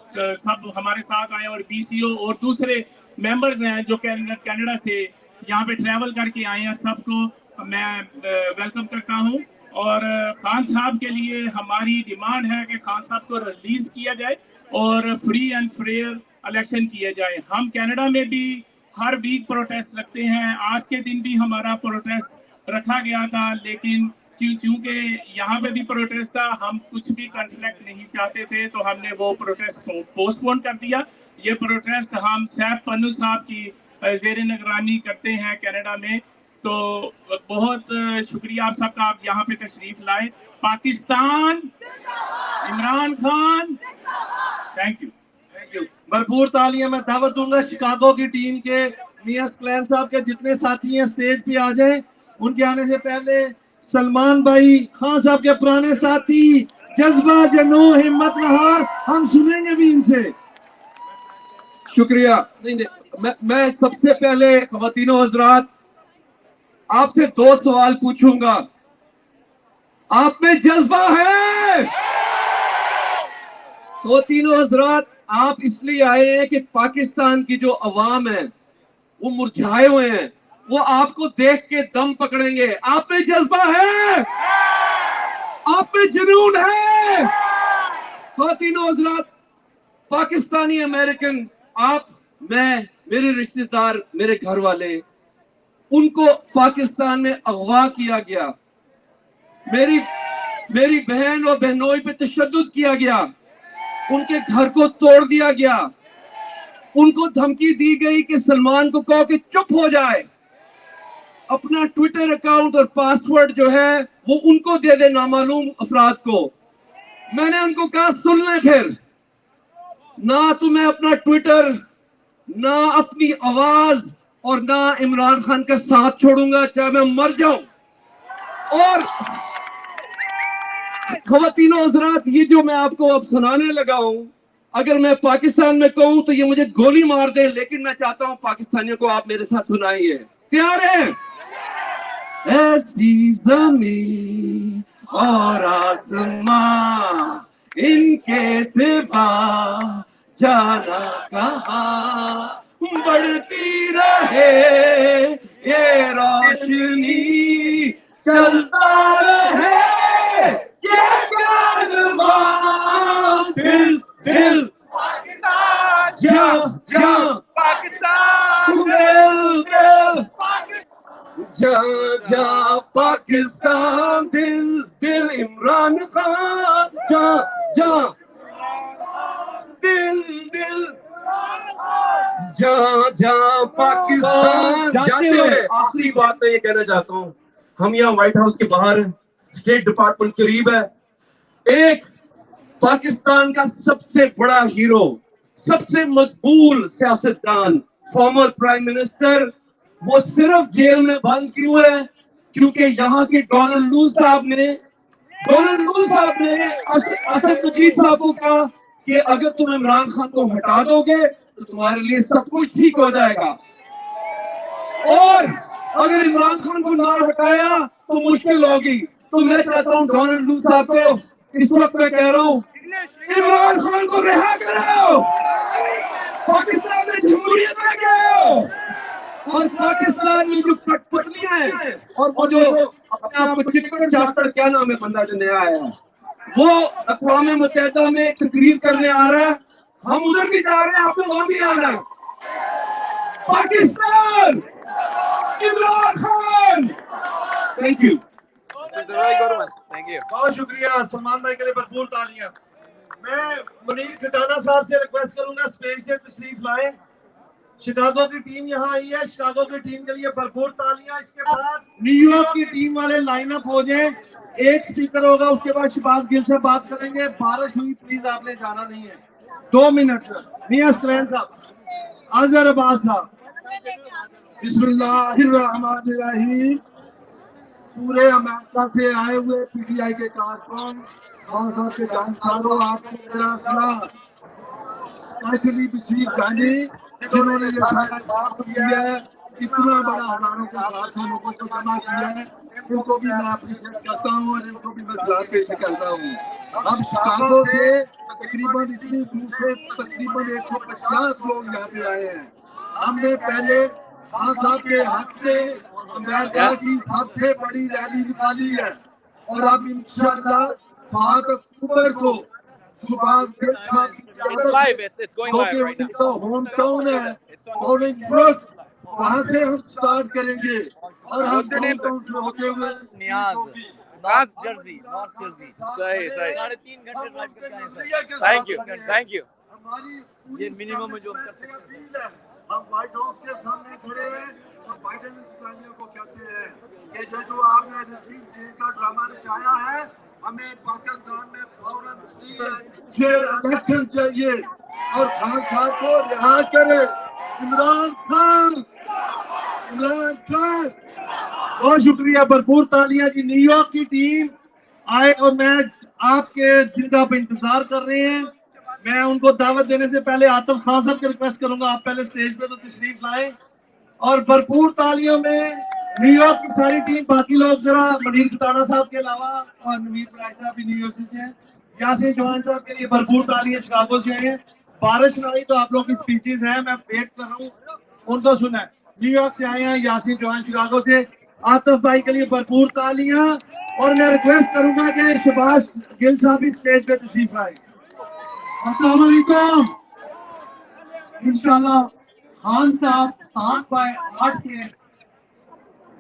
سب ہمارے ساتھ آئے، اور بی سی او اور دوسرے ممبرز ہیں جو کینیڈا سے یہاں پہ ٹریول کر کے آئے ہیں، سب کو میں ویلکم کرتا ہوں. اور خان صاحب کے لیے ہماری ڈیمانڈ ہے کہ خان صاحب کو ریلیز کیا جائے اور فری اینڈ فیئر الیکشن کیے جائے. ہم کینیڈا میں بھی ہر ویک پروٹیسٹ رکھتے ہیں. آج کے دن بھی ہمارا پروٹیسٹ رکھا گیا تھا، لیکن چونکہ یہاں پہ بھی پروٹیسٹ تھا، ہم کچھ بھی کنفلکٹ نہیں چاہتے تھے، تو ہم نے وہ پروٹیسٹ پوسٹ پون کر دیا. یہ پروٹیسٹ ہم سیف پنو صاحب کی زیر نگرانی کرتے ہیں کینیڈا میں. تو بہت شکریہ آپ سب کا، آپ یہاں پہ تشریف لائے. Pakistan, Imran Khan. Thank you. Thank you. بھرپور تالیاں. میں دعوت دوں گا شکاگو کی ٹیم کے میاں کلین صاحب کے جتنے ساتھی ہیں اسٹیج پہ آ جائیں. ان کے آنے سے پہلے سلمان بھائی خان صاحب کے پرانے ساتھی، جذبہ، جنو، ہمت نہار، ہم سنیں گے بھی ان سے. شکریہ. میں سب سے پہلے خواتین و حضرات آپ سے 2 سوال پوچھوں گا. آپ میں جذبہ ہے؟ خواتین و حضرات آپ اس لیے آئے ہیں کہ پاکستان کی جو عوام ہے وہ مرجھائے ہوئے ہیں، وہ آپ کو دیکھ کے دم پکڑیں گے. آپ میں جذبہ ہے؟ آپ میں جنون ہے؟ خواتین و حضرات، پاکستانی امریکن، آپ، میں، میرے رشتہ دار، میرے گھر والے، ان کو پاکستان میں اغوا کیا گیا. میری بہن اور بہنوئی پہ تشدد کیا گیا. ان کے گھر کو توڑ دیا گیا. ان کو دھمکی دی گئی کہ سلمان کو کہو کہ چپ ہو جائے. اپنا ٹویٹر اکاؤنٹ اور پاسورڈ جو ہے وہ ان کو دے دے، نامعلوم افراد کو. میں نے ان کو کہا سن لیں پھر، نہ تمہیں اپنا ٹویٹر، نہ اپنی آواز اور نہ عمران خان کا ساتھ چھوڑوں گا چاہے میں مر جاؤں. اور خواتین و حضرات، یہ جو میں آپ کو اب سنانے لگا ہوں، اگر میں پاکستان میں کہوں تو یہ مجھے گولی مار دیں، لیکن میں چاہتا ہوں پاکستانیوں کو آپ میرے ساتھ سنائیے. تیار ہیں؟ ایسی زمین اور آسمان ان کے سوا جانا کہاں، بڑھتی رہے یہ روشنی، چلتا رہے یہ کارواں، دل دل جاں جاں پاکستان، دل دل جاں جاں پاکستان، دل دل عمران خان، جاں جاں دل دل جاں جاں پاکستان. جاتے ہوئے آخری بات میں یہ کہنا چاہتا ہوں، ہم یہاں وائٹ ہاؤس کے باہر ہیں، اسٹیٹ ڈپارٹمنٹ قریب ہے. ایک پاکستان کا سب سے بڑا ہیرو، سب سے مقبول سیاستدان، فارمر پرائم منسٹر، وہ صرف جیل میں بند کیوں ہے؟ کیونکہ یہاں کے ڈونلڈ نو صاحب نے اسد مجید صاحب کو کہا کہ اگر تم عمران خان کو ہٹا دو گے تو تمہارے لیے سب کچھ ٹھیک ہو جائے گا، اور اگر عمران خان کو نہ ہٹایا تو مشکل ہوگی. تو میں چاہتا ہوں ڈونلڈ نو صاحب کو اس وقت میں کہہ رہا ہوں، عمران خان کو رہا کرو، پاکستان میں جمہوریت لے کے آؤ. اور پاکستان میں جو کٹ پتلیاں ہیں اور وہ جو اپنے آپ کو چکر چاپڑ، کیا نام ہے بندہ جو نیا آیا ہے، وہ اقوام متحدہ میں تقریر کرنے آ رہا ہے، ہم ادھر بھی جا رہے ہیں، آپ نے وہاں بھی آنا ہے. پاکستان، عمران خان. Thank you. بہت شکریہ سلمان بھائی کے لیے بھرپور تالیاں. میں منیر کھٹانہ صاحب سے ریکویسٹ کروں گا اسٹیج سے تشریف لائیں. شکاگو کی ٹیم یہاں آئی ہے، شکاگو کی ٹیم کے لیے بھرپور تالیاں. اس کے بعد نیو یارک کی ٹیم والے لائن اپ ہو جائیں. ایک سپیکر ہوگا، اس کے بعد شہباز گل سے بات کریں گے. بارش ہوئی، پلیز آپ نے جانا نہیں ہے. 2 منٹ سر. میاں سکلین صاحب، اظہر عباس صاحب. بسم اللہ الرحمن الرحیم. پورے امریکہ سے آئے ہوئے پی ٹی آئی کے کارکن، خان صاحب کے جانکاروں، آپ کو میرا سلام. اسپیشلی بشیر جانی جنہوں نے یہ سارا کام کیا ہے، اتنا بڑا ہزاروں کے ساتھ لوگوں کو جمع کیا ہے، ان کو بھی میں اپریشیٹ کرتا ہوں اور ان کو بھی میں سلام پیش کرتا ہوں. ہم شکاگو سے تقریباً اتنی دور سے تقریباً 150 لوگ یہاں پہ آئے ہیں. ہم نے پہلے خان صاحب کے حق میں امریکہ کی سب سے بڑی ریلی نکالی ہے، اور اب انشاءاللہ 7 اکتوبر کو شہباز گل صاحب کیونکہ ان کا ہوم ٹاؤن ہے بولنگ بروک، وہاں سے ہم سٹارٹ کریں گے اور ہم ہوم ٹاؤن سے ہوتے ہوئے تھینک یو. یہ منیمم جو ہم وائٹ ہاؤس کے سامنے کھڑے ہیں اور بائیڈن انتظامیہ کو کہتے ہیں کہ جو آپ نے رجیم چینج کا ڈرامہ رچایا ہے، ہمیں پاکستان میں فوراً الیکشن چاہیے اور خان صاحب کو رہا کرے. عمران خان، عمران خان. بہت شکریہ، بھرپور تالیاں جی. نیو یارک کی ٹیم آئے اور میں آپ کے جن کا آپ انتظار کر رہے ہیں، میں ان کو دعوت دینے سے پہلے عاطف خان صاحب کو ریکویسٹ کروں گا آپ پہلے سٹیج پہ تو تشریف لائیں. اور بھرپور تالیوں میں نیو یارک کی ساری ٹیم. باقی لوگ ذرا منیر کھٹانہ صاحب کے علاوہ، اور نوید براہ صاحب بھی نیو یارک سے ہیں، یاسین چوہان صاحب کے لیے بھرپور تالیاں شکاگو سے آئے ہیں. بارش نہ آئی تو آپ لوگ کی سپیچز ہیں، میں ویٹ کر رہا ہوں ان کو سنیں. نیو یارک سے آئے ہیں یاسین چوہان شکاگو سے. عاطف بھائی کے لیے بھرپور تالیاں، اور میں ریکویسٹ کروں گا کہ شہباز گل صاحب بھی اسٹیج پہ تشریف لائیں. السلام علیکم. انشاءاللہ خان صاحب 7/8 کے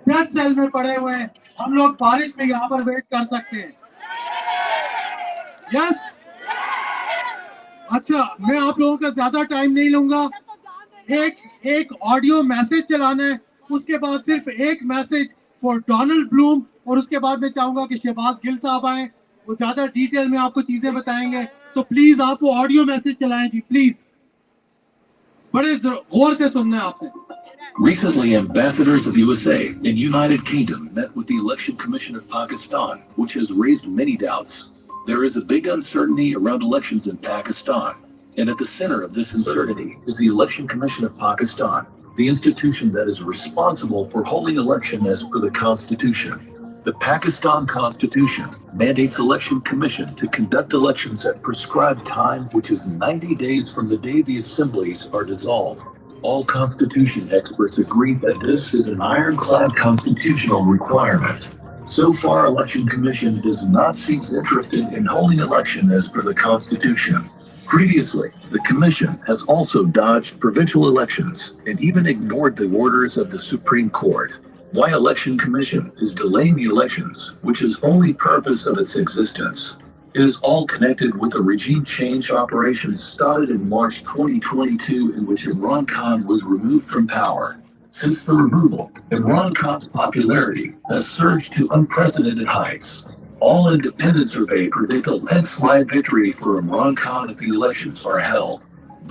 ڈیتھ سیل میں پڑے ہوئے ہیں، ہم لوگ بارش میں یہاں پر ویٹ کر سکتے ہیں. یس. اچھا، میں آپ لوگوں کا زیادہ ٹائم نہیں لوں گا. ایک آڈیو میسج چلانا ہے، اس کے بعد صرف ایک میسج فار ڈونلڈ بلوم، اور اس کے بعد میں چاہوں گا کہ شہباز گل صاحب آئیں. وہ زیادہ ڈیٹیل میں آپ کو چیزیں بتائیں گے. تو پلیز آپ وہ آڈیو میسج چلائیں جی پلیز, بڑے غور سے سننا ہے آپ نے. Recently, ambassadors of the USA and United Kingdom met with the Election Commission of Pakistan, which has raised many doubts. There is a big uncertainty around elections in Pakistan, and at the center of this uncertainty is the Election Commission of Pakistan, the institution that is responsible for holding election as per the Constitution. The Pakistan Constitution mandates Election Commission to conduct elections at prescribed time, which is 90 days from the day the assemblies are dissolved. All constitution experts agree that this is an ironclad constitutional requirement. So far, Election Commission does not seem interested in holding election as per the Constitution. Previously, the Commission has also dodged provincial elections and even ignored the orders of the Supreme Court. Why Election Commission is delaying the elections, which is only purpose of its existence. It is all connected with the regime change operations started in March 2022, in which Imran Khan was removed from power. Since the removal, Imran Khan's popularity has surged to unprecedented heights. All independent surveys predict a landslide victory for Imran Khan if the elections are held.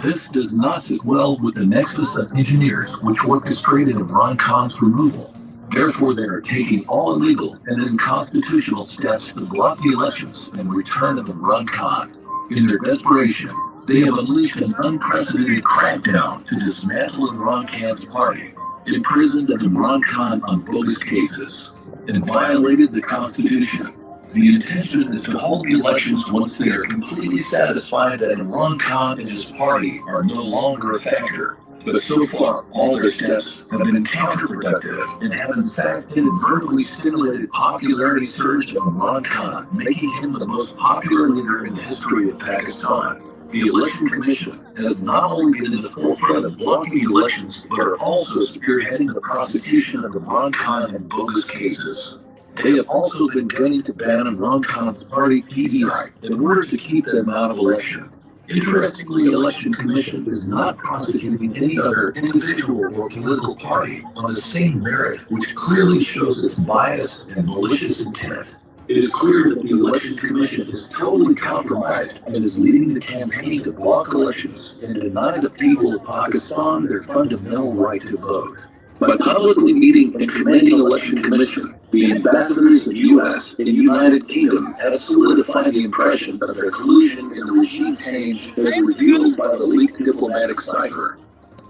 This does not sit well with the nexus of engineers which orchestrated Imran Khan's removal. Therefore, they are taking all illegal and unconstitutional steps to block the elections and return of Imran Khan. In their desperation, they have unleashed an unprecedented crackdown to dismantle Imran Khan's party, imprisoned Imran Khan on bogus cases, and violated the Constitution. The intention is to hold the elections once they are completely satisfied that Imran Khan and his party are no longer a factor. But so far, all their steps have been counterproductive and have in fact inadvertently stimulated popularity surge of Imran Khan, making him the most popular leader in the history of Pakistan. The Election Commission has not only been in the forefront of blocking the elections, but are also spearheading the prosecution of Imran Khan in bogus cases. They have also been gunning to ban Imran Khan's party, PTI, in order to keep them out of election. Interestingly, the Election Commission is not prosecuting any other individual or political party on the same merit, which clearly shows its bias and malicious intent. It is clear that the Election Commission is totally compromised and is leading the campaign to block elections and deny the people of Pakistan their fundamental right to vote. By publicly meeting and commending Election Commission, the ambassadors of U.S. and United Kingdom have solidified the impression of their collusion in the regime change as revealed by the leaked diplomatic cipher.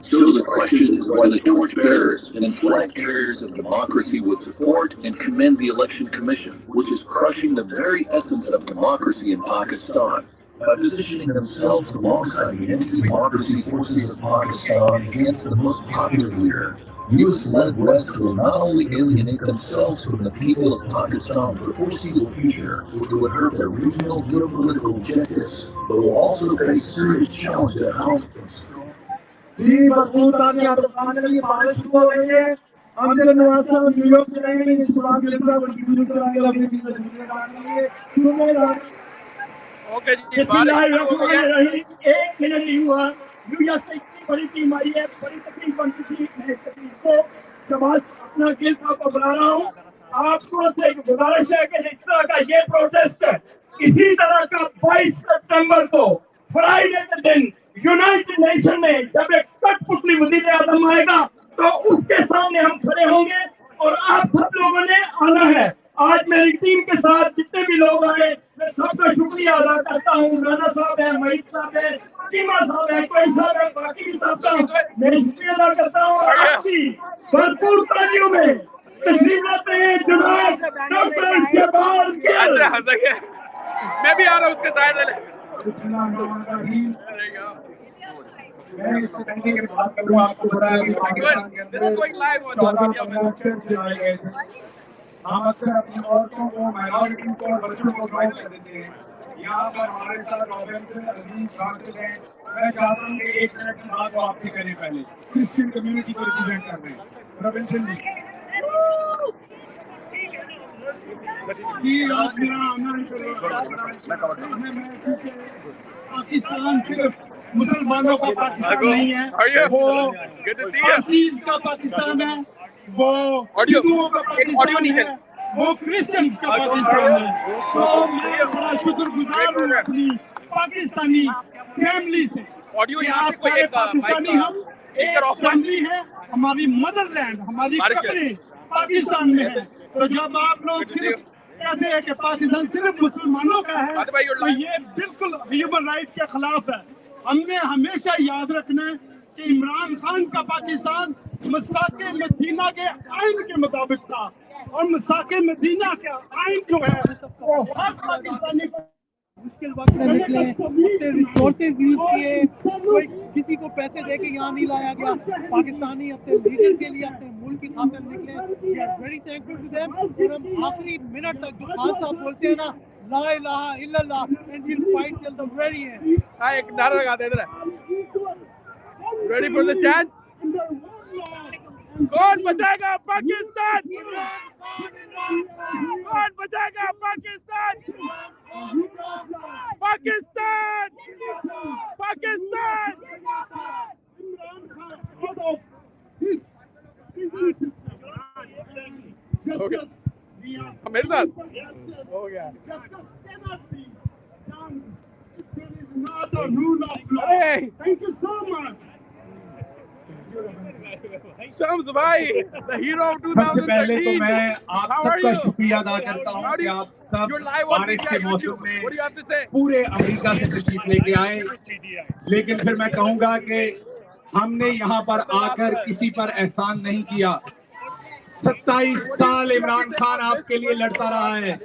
So the question is why the torchbearers and flag carriers of democracy would support and commend the Election Commission, which is crushing the very essence of democracy in Pakistan. By positioning themselves alongside the anti-democracy forces of Pakistan against the most popular leader, U.S.-led West will not only alienate themselves from the people of Pakistan for the foreseeable future, which will hurt their regional geopolitical objectives, but will also face serious challenges at home. جی بخود آنے آپ خانے کے لیے بارش شروع ہو رہی ہے. ہم جو نواز صاحب نیو یارک سے رہیں گے اس پروگرام کے لیے بڑی نیو کرائیں گے اپنی تجربے ڈالنے کے لیے سننے گا. اوکے جی بارش شروع ہو گئی. 1 منٹ نہیں ہوا نیو یارک سے اتنی بڑی ٹیم آئی ہے, بڑی تکلیف بنتی تھی. میں اس تکلیف کو شباش اپنا گل صاحب کو بلا رہا ہوں. آپ کو سے ایک گزارش ہے کہ اس طرح کا یہ پروٹیسٹ اسی طرح کا 22 سپٹمبر کو فرائیڈے کے دن یونائٹڈ نیشن میں جب ایک کٹ پتلی وزیر اعظم آئے گا تو اس کے سامنے ہم کھڑے ہوں گے اور آپ سب لوگوں نے آنا ہے. آج میری ٹیم کے ساتھ جتنے بھی لوگ آئے میں سب کا شکریہ ادا کرتا ہوں. رانا صاحب ہے, مہیت صاحب ہے, چیما صاحب ہے, کوئی صاحب ہے, باقی بھی صاحب کا میں شکریہ ادا کرتا ہوں. آپ کی بھرپور تالیوں میں تشریف لاتے ہیں جناب ڈاکٹر شہباز گل. میں بھی آ رہا ہوں اس کے ساتھ. میں اس سے پہلے کہ بات کروں آپ کو بتایا کہ پاکستان کے اندر 14 الیکشن چلائے گئے تھے. ہم اکثر اپنی عورتوں کو, مائنورٹی کو اور بچوں کو ڈراپ کر دیتے ہیں. یہاں پر ہمارے ساتھ آفیسر عزیز قاتل ہیں. میں چاہتا ہوں کہ 1 منٹ کی بات آپ سے کریں. پہلے کرسچن کمیونٹی کو ریپرزینٹ کر رہے ہیں روبنسن جی. پاکستان صرف مسلمانوں کا پاکستان نہیں ہے, وہ عزیز کا پاکستان ہے, وہ ہندوؤں کا پاکستان ہے, وہ کرسچنز کا پاکستان ہے. تو میں بڑا شکر گزار ہوں اپنی پاکستانی فیملی سے کہ آپ سارے پاکستانی ہم ایک فیملی ہے. ہماری مدر لینڈ، ہماری قبریں پاکستان میں ہیں. تو جب آپ لوگ صرف کہتے ہیں کہ پاکستان صرف مسلمانوں کا ہے تو یہ بالکل ہیومن رائٹ کے خلاف ہے. ہم نے ہمیشہ یاد رکھنا ہے کہ عمران خان کا پاکستان مساق مدینہ کے آئین کے مطابق تھا، اور مساق مدینہ کا آئین جو ہے وہ ہر پاکستانی کو مشکل وقت میں نکلے، اپنے ریسورسز یوز کیے، کوئی کسی کو پیسے دے کے یہاں نہیں لایا گیا. پاکستانی اپنے لیڈر کے لیے اپنے ملک کی خاطر نکلے. We are very thankful to them. اور ہم آخری منٹ تک جو خان صاحب بولتے ہیں نا لا الہ الا اللہ and we'll fight till the very end. ایک نعرہ لگا دے ادھر. Ready for the chance. کون بچائے گا پاکستان؟ کون بچائے گا پاکستان؟ پاکستان پاکستان. ہو گیا میرے ساتھ ہو گیا. شمس بھائی سب سے پہلے تو میں آپ سب کا شکریہ ادا کرتا ہوں کہ آپ سب بارش کے موسم میں پورے امریکہ سے تشریف لے کے آئے. لیکن پھر میں کہوں گا کہ ہم نے یہاں پر آ کر کسی پر احسان نہیں کیا. 27 سال عمران خان آپ کے لیے لڑتا رہا ہے.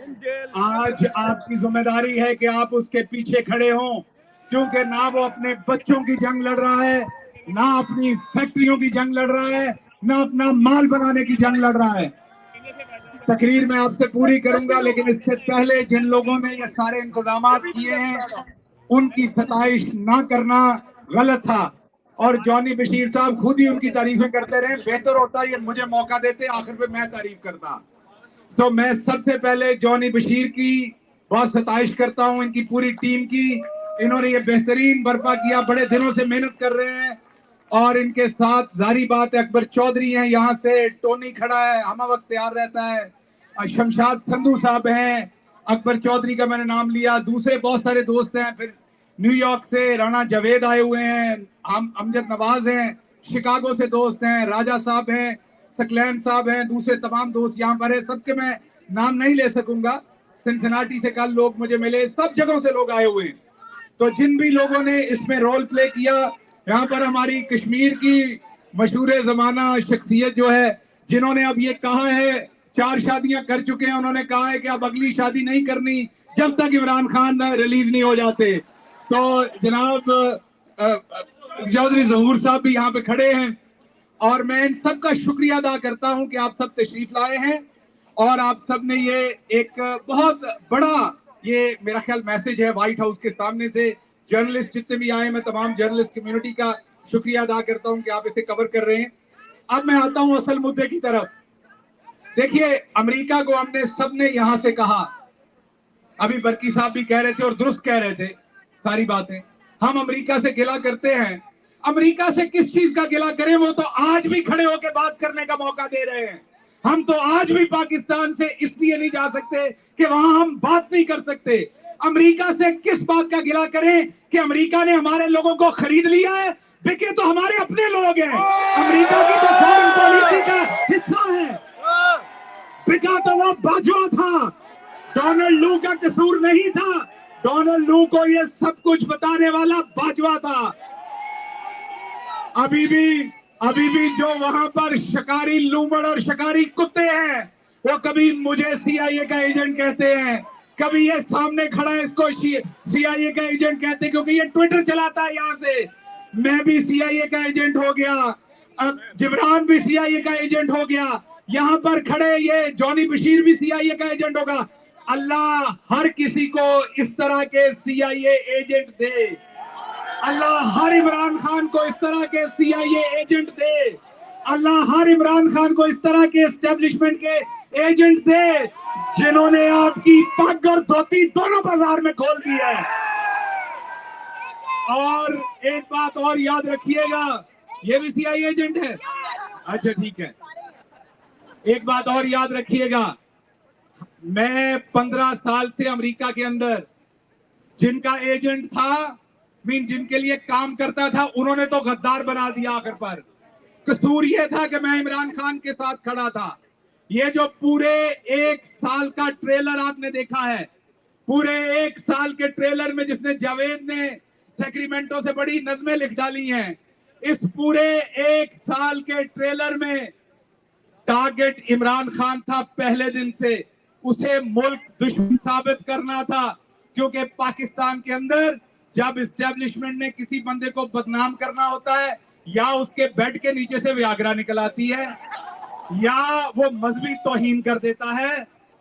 آج آپ کی ذمہ داری ہے کہ آپ اس کے پیچھے کھڑے ہوں، کیونکہ نہ وہ اپنے بچوں کی جنگ لڑ رہا ہے، نہ اپنی فیکٹریوں کی جنگ لڑ رہا ہے، نہ اپنا مال بنانے کی جنگ لڑ رہا ہے. تقریر میں آپ سے پوری کروں گا، لیکن اس سے پہلے جن لوگوں نے یہ سارے انتظامات کیے ہیں ان کی ستائش نہ کرنا غلط تھا. اور جانی بشیر صاحب خود ہی ان کی تعریفیں کرتے رہے. بہتر ہوتا یہ مجھے موقع دیتے، آخر پہ میں تعریف کرتا. تو میں سب سے پہلے جانی بشیر کی بہت ستائش کرتا ہوں، ان کی پوری ٹیم کی. انہوں نے یہ بہترین برپا کیا، بڑے دنوں سے محنت کر رہے ہیں. اور ان کے ساتھ ظاہری بات ہے اکبر چودھری ہیں یہاں سے، ٹونی کھڑا ہے، ہمہ وقت تیار رہتا ہے، شمشاد سندھو صاحب ہیں، اکبر چودھری کا میں نے نام لیا، دوسرے بہت سارے دوست ہیں. پھر نیو یارک سے رانا جاوید آئے ہوئے ہیں، امجد نواز ہیں، شکاگو سے دوست ہیں، راجہ صاحب ہیں، سکلین صاحب ہیں، دوسرے تمام دوست یہاں پر ہیں. سب کے میں نام نہیں لے سکوں گا. سنسناٹی سے کل لوگ مجھے ملے، سب جگہوں سے لوگ آئے ہوئے ہیں. تو جن بھی لوگوں نے اس میں رول پلے کیا، یہاں پر ہماری کشمیر کی مشہور زمانہ شخصیت جو ہے، جنہوں نے اب یہ کہا ہے 4 شادیاں کر چکے ہیں، انہوں نے کہا ہے کہ اب اگلی شادی نہیں کرنی جب تک عمران خان ریلیز نہیں ہو جاتے. تو جناب چودھری ظہور صاحب بھی یہاں پہ کھڑے ہیں، اور میں ان سب کا شکریہ ادا کرتا ہوں کہ آپ سب تشریف لائے ہیں. اور آپ سب نے یہ ایک بہت بڑا یہ میرا خیال میسج ہے وائٹ ہاؤس کے سامنے سے. جرنلسٹ جتنے بھی آئے، میں تمام جرنلسٹ کمیونٹی کا شکریہ ادا کرتا ہوں کہ آپ اسے کور کر رہے ہیں. اب میں آتا ہوں اصل مدعے کی طرف. دیکھیے، امریکہ کو ہم نے سب نے یہاں سے کہا، ابھی برکی صاحب بھی کہہ رہے تھے اور درست کہہ رہے تھے ساری باتیں. ہم امریکہ سے گلہ کرتے ہیں. امریکہ سے کس چیز کا گلہ کریں؟ وہ تو آج بھی کھڑے ہو کے بات کرنے کا موقع دے رہے ہیں. ہم تو آج بھی پاکستان سے اس لیے نہیں جا سکتے کہ وہاں ہم بات نہیں کر سکتے. امریکہ سے کس بات کا گلہ کریں کہ امریکہ نے ہمارے لوگوں کو خرید لیا ہے؟ بکے تو ہمارے اپنے لوگ ہیں. امریکہ کی تو فارن پالیسی کا حصہ ہے. بکا تو وہ باجوہ تھا، ڈونلڈ لو کا قصور نہیں تھا. ڈونلڈ لو کو یہ سب کچھ بتانے والا باجوہ تھا. ابھی بھی جو وہاں پر شکاری لومڑ اور شکاری کتے ہیں، وہ کبھی مجھے سی آئی اے کا ایجنٹ کہتے ہیں، کبھی یہ سامنے کھڑا ہے اس کو سی آئی اے کا ایجنٹ کہتے ہیں، کیونکہ یہ ٹویٹر چلاتا ہے یہاں سے. میں بھی سی آئی اے کا ایجنٹ ہو گیا، جبران بھی سی آئی اے کا ایجنٹ ہو گیا، یہاں پر کھڑے یہ جانی بشیر بھی سی آئی اے کا ایجنٹ ہوگا. اللہ ہر کسی کو اس طرح کے سی آئی اے ایجنٹ دے. اللہ ہر عمران خان کو اس طرح کے سی آئی اے ایجنٹ دے. اللہ ہر عمران خان کو اس طرح کے اسٹیبلشمنٹ کے ایجنٹ دے جنہوں نے آپ کی پگ اور دھوتی دونوں بازار میں کھول دی ہے. اور ایک بات اور یاد رکھیے گا، یہ بھی سی آئی اے ایجنٹ ہے. اچھا ٹھیک ہے. ایک بات اور یاد رکھیے گا، میں 15 سال سے امریکہ کے اندر جن کا ایجنٹ تھا، جن کے لیے کام کرتا تھا، انہوں نے تو غدار بنا دیا آخر پر. قصور یہ تھا کہ میں عمران خان کے ساتھ کھڑا تھا. یہ جو پورے 1 سال کا ٹریلر آپ نے دیکھا ہے، پورے 1 سال کے ٹریلر میں جس نے جاوید نے سیکریمنٹو سے بڑی نظمیں لکھ ڈالی ہیں، اس پورے 1 سال کے ٹریلر میں ٹارگٹ عمران خان تھا. پہلے دن سے اسے ملک دشمن ثابت کرنا تھا، کیونکہ پاکستان کے اندر جب اسٹیبلشمنٹ نے کسی بندے کو بدنام کرنا ہوتا ہے، یا اس کے بیڈ کے نیچے سے ویاگرا نکل آتی ہے، یا وہ مذہبی توہین کر دیتا ہے،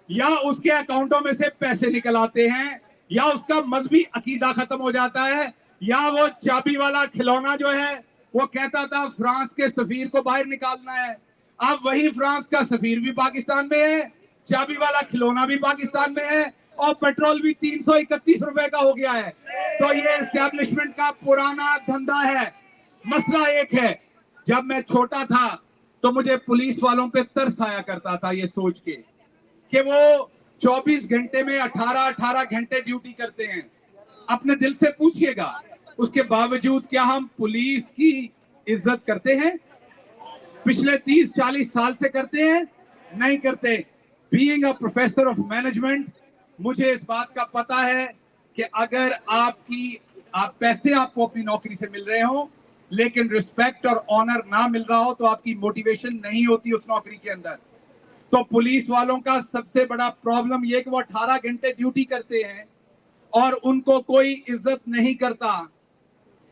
یا اس کے اکاؤنٹوں میں سے پیسے نکل آتے ہیں، یا اس کا مذہبی عقیدہ ختم ہو جاتا ہے، یا وہ چابی والا کھلونا جو ہے وہ کہتا تھا فرانس کے سفیر کو باہر نکالنا ہے. اب وہی فرانس کا سفیر بھی پاکستان میں ہے، چابی والا کھلونا بھی پاکستان میں ہے، اور پیٹرول بھی 331 روپے کا ہو گیا ہے. تو یہ اسٹیبلشمنٹ کا پرانا دھندا ہے. مسئلہ ایک ہے، جب میں چھوٹا تھا تو مجھے پولیس والوں پہ ترس آیا کرتا تھا یہ سوچ کے کہ وہ 24 گھنٹے میں 18 گھنٹے ڈیوٹی کرتے ہیں. اپنے دل سے پوچھئے گا، اس کے باوجود کیا ہم پولیس کی عزت کرتے ہیں؟ پچھلے 30-40 سال سے کرتے ہیں؟ نہیں کرتے. Being a professor of management, مجھے اس بات کا پتا ہے کہ اگر آپ پیسے آپ کو اپنی نوکری سے مل رہے ہوں لیکن رسپیکٹ اور آنر نہ مل رہا ہو تو آپ کی موٹیویشن نہیں ہوتی اس نوکری کے اندر. تو پولیس والوں کا سب سے بڑا پرابلم یہ کہ وہ 18 گھنٹے ڈیوٹی کرتے ہیں اور ان کو کوئی عزت نہیں کرتا.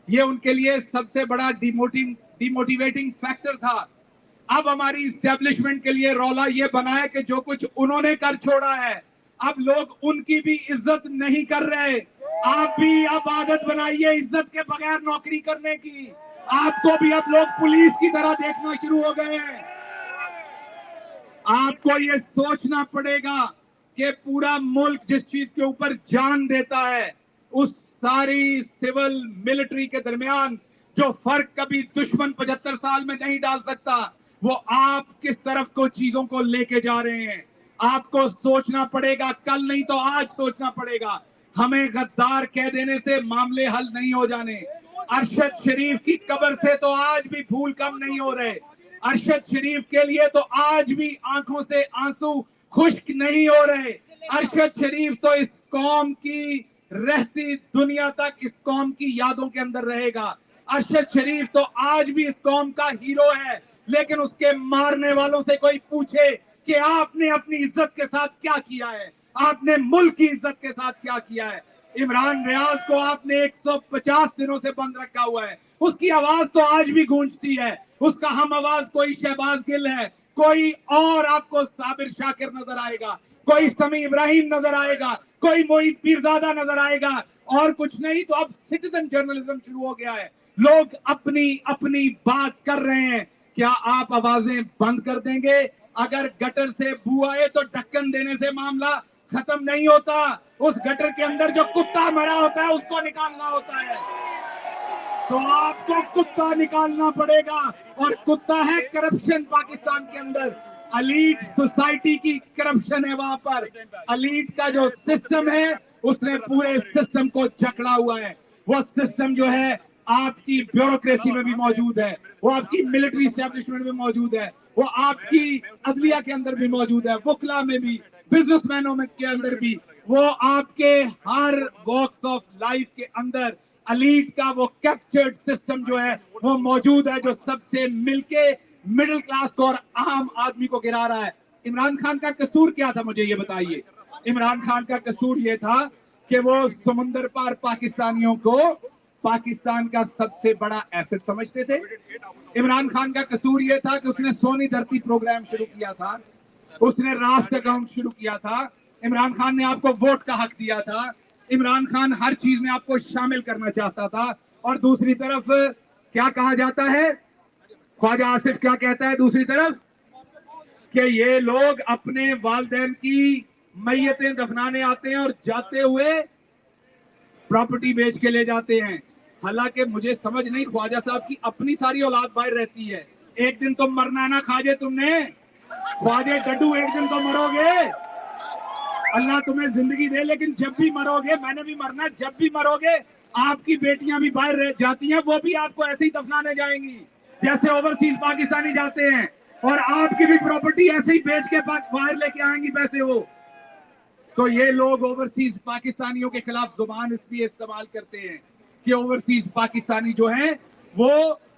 یہ ان کے لیے سب سے بڑا ڈیموٹیویٹنگ فیکٹر تھا. اب ہماری اسٹیبلشمنٹ کے لیے رولا یہ بنا ہے کہ جو کچھ انہوں نے کر چھوڑا ہے اب لوگ ان کی بھی عزت نہیں کر رہے. آپ بھی اب عادت بنائیے عزت کے بغیر نوکری کرنے کی. آپ کو بھی اب لوگ پولیس کی طرح دیکھنا شروع ہو گئے ہیں. آپ کو یہ سوچنا پڑے گا کہ پورا ملک جس چیز کے اوپر جان دیتا ہے، اس ساری سول ملٹری کے درمیان جو فرق کبھی دشمن 75 سال میں نہیں ڈال سکتا، وہ آپ کس طرف کو چیزوں کو لے کے جا رہے ہیں. آپ کو سوچنا پڑے گا، کل نہیں تو آج سوچنا پڑے گا. ہمیں غدار کہہ دینے سے معاملے حل نہیں ہو جانے. ارشد شریف کی قبر سے تو آج بھی پھول کم نہیں ہو رہے. ارشد شریف کے لیے تو آج بھی آنکھوں سے آنسو خشک نہیں ہو رہے. ارشد شریف تو اس قوم کی رہتی دنیا تک اس قوم کی یادوں کے اندر رہے گا. ارشد شریف تو آج بھی اس قوم کا ہیرو ہے، لیکن اس کے مارنے والوں سے کوئی پوچھے کہ آپ نے اپنی عزت کے ساتھ کیا کیا ہے، آپ نے ملک کی عزت کے ساتھ کیا کیا ہے. عمران ریاض کو آپ نے 150 دنوں سے بند رکھا ہوا ہے. اس کی آواز تو آج بھی گونجتی ہے. اس کا ہم آواز کوئی شہباز گل ہے، کوئی اور آپ کو صابر شاکر نظر آئے گا، کوئی سمیع ابراہیم نظر آئے گا، کوئی معید پیرزادہ نظر آئے گا، اور کچھ نہیں. تو اب سٹیزن جرنلزم شروع ہو گیا ہے. لوگ اپنی بات کر رہے ہیں. کیا آپ آوازیں بند کر دیں گے؟ اگر گٹر سے بو آئے تو ڈھکن دینے سے معاملہ ختم نہیں ہوتا. اس گٹر کے اندر جو کتا مرا ہوتا ہے اس کو نکالنا ہوتا ہے. تو آپ کو کتا نکالنا پڑے گا، اور کتا ہے کرپشن پاکستان کے اندر. الیٹ سوسائٹی کی کرپشن ہے وہاں پر. الیٹ کا جو سسٹم ہے اس نے پورے سسٹم کو جکڑا ہوا ہے. وہ سسٹم جو ہے آپ کی بیوروکریسی میں بھی موجود ہے، وہ آپ کی ملٹری اسٹیبلشمنٹ میں موجود ہے، وہ آپ کی عدلیہ کے اندر بھی موجود ہے، وکلا میں بھی، بزنس مینوں میں کے اندر بھی. وہ آپ کے ہر واکس آف لائف کے اندر الیٹ کا وہ کیپچرڈ سسٹم جو ہے وہ موجود ہے، جو سب سے مل کے مڈل کلاس کو اور عام آدمی کو گرا رہا ہے. عمران خان کا قصور کیا تھا مجھے یہ بتائیے. عمران خان کا قصور یہ تھا کہ وہ سمندر پار پاکستانیوں کو پاکستان کا سب سے بڑا ایسٹ سمجھتے تھے. عمران خان کا قصور یہ تھا کہ اس نے سونی دھرتی پروگرام شروع کیا تھا، اس نے راست اکاؤنٹ شروع کیا تھا. عمران خان نے آپ کو ووٹ کا حق دیا تھا. عمران خان ہر چیز میں آپ کو شامل کرنا چاہتا تھا. اور دوسری طرف کیا کہا جاتا ہے، خواجہ آصف کیا کہتا ہے دوسری طرف، کہ یہ لوگ اپنے والدین کی میتیں دفنانے آتے ہیں اور جاتے ہوئے پراپرٹی بیچ کے لے جاتے ہیں. حالانکہ مجھے سمجھ نہیں، خواجہ صاحب کی اپنی ساری اولاد باہر رہتی ہے. ایک دن تو مرنا ہے نا خواجہ، تم نے خواجہ ڈڈو ایک دن تو مرو گے. اللہ تمہیں زندگی دے، لیکن جب بھی مرو گے، میں نے بھی مرنا، جب بھی مرو گے آپ کی بیٹیاں بھی باہر رہ جاتی ہیں، وہ بھی آپ کو ایسے ہی دفنانے جائیں گی جیسے اوورسیز پاکستانی جاتے ہیں، اور آپ کی بھی پراپرٹی ایسے ہی بیچ کے باہر لے کے آئیں گی پیسے وہ. تو یہ لوگ اوورسیز پاکستانیوں کے خلاف زبان اس لیے استعمال کرتے ہیں کہ اوورسیز پاکستانی جو ہیں وہ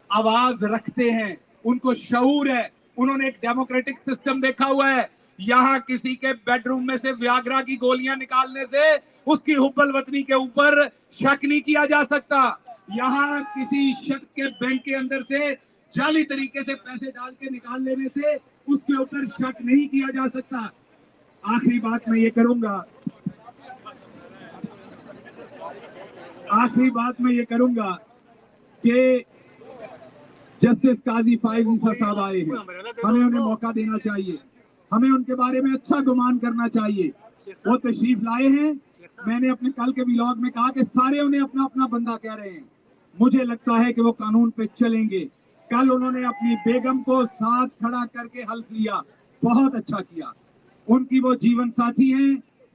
آواز رکھتے ہیں، ان کو شعور ہے، انہوں نے ایک ڈیموکریٹک سسٹم دیکھا ہوا ہے. یہاں کسی کے بیڈ روم میں سے ویاگرا کی گولیاں نکالنے سے اس کی حب الوطنی کے اوپر شک نہیں کیا جا سکتا. یہاں کسی شخص کے بینک کے اندر سے جعلی طریقے سے پیسے ڈال کے نکال لینے سے اس کے اوپر شک نہیں کیا جا سکتا. آخری بات میں یہ کروں گا کہ جسٹس قاضی فائز عیسیٰ صاحب آئے ہیں، ہمیں انہیں موقع دینا چاہیے، ہمیں ان کے بارے میں اچھا گمان کرنا چاہیے. وہ تشریف لائے ہیں، میں نے اپنے کل کے ولاگ میں کہا کہ سارے انہیں اپنا اپنا بندہ کہہ رہے ہیں، مجھے لگتا ہے کہ وہ قانون پہ چلیں گے. کل انہوں نے اپنی بیگم کو ساتھ کھڑا کر کے حلف لیا، بہت اچھا کیا. ان کی وہ جیون ساتھی ہیں،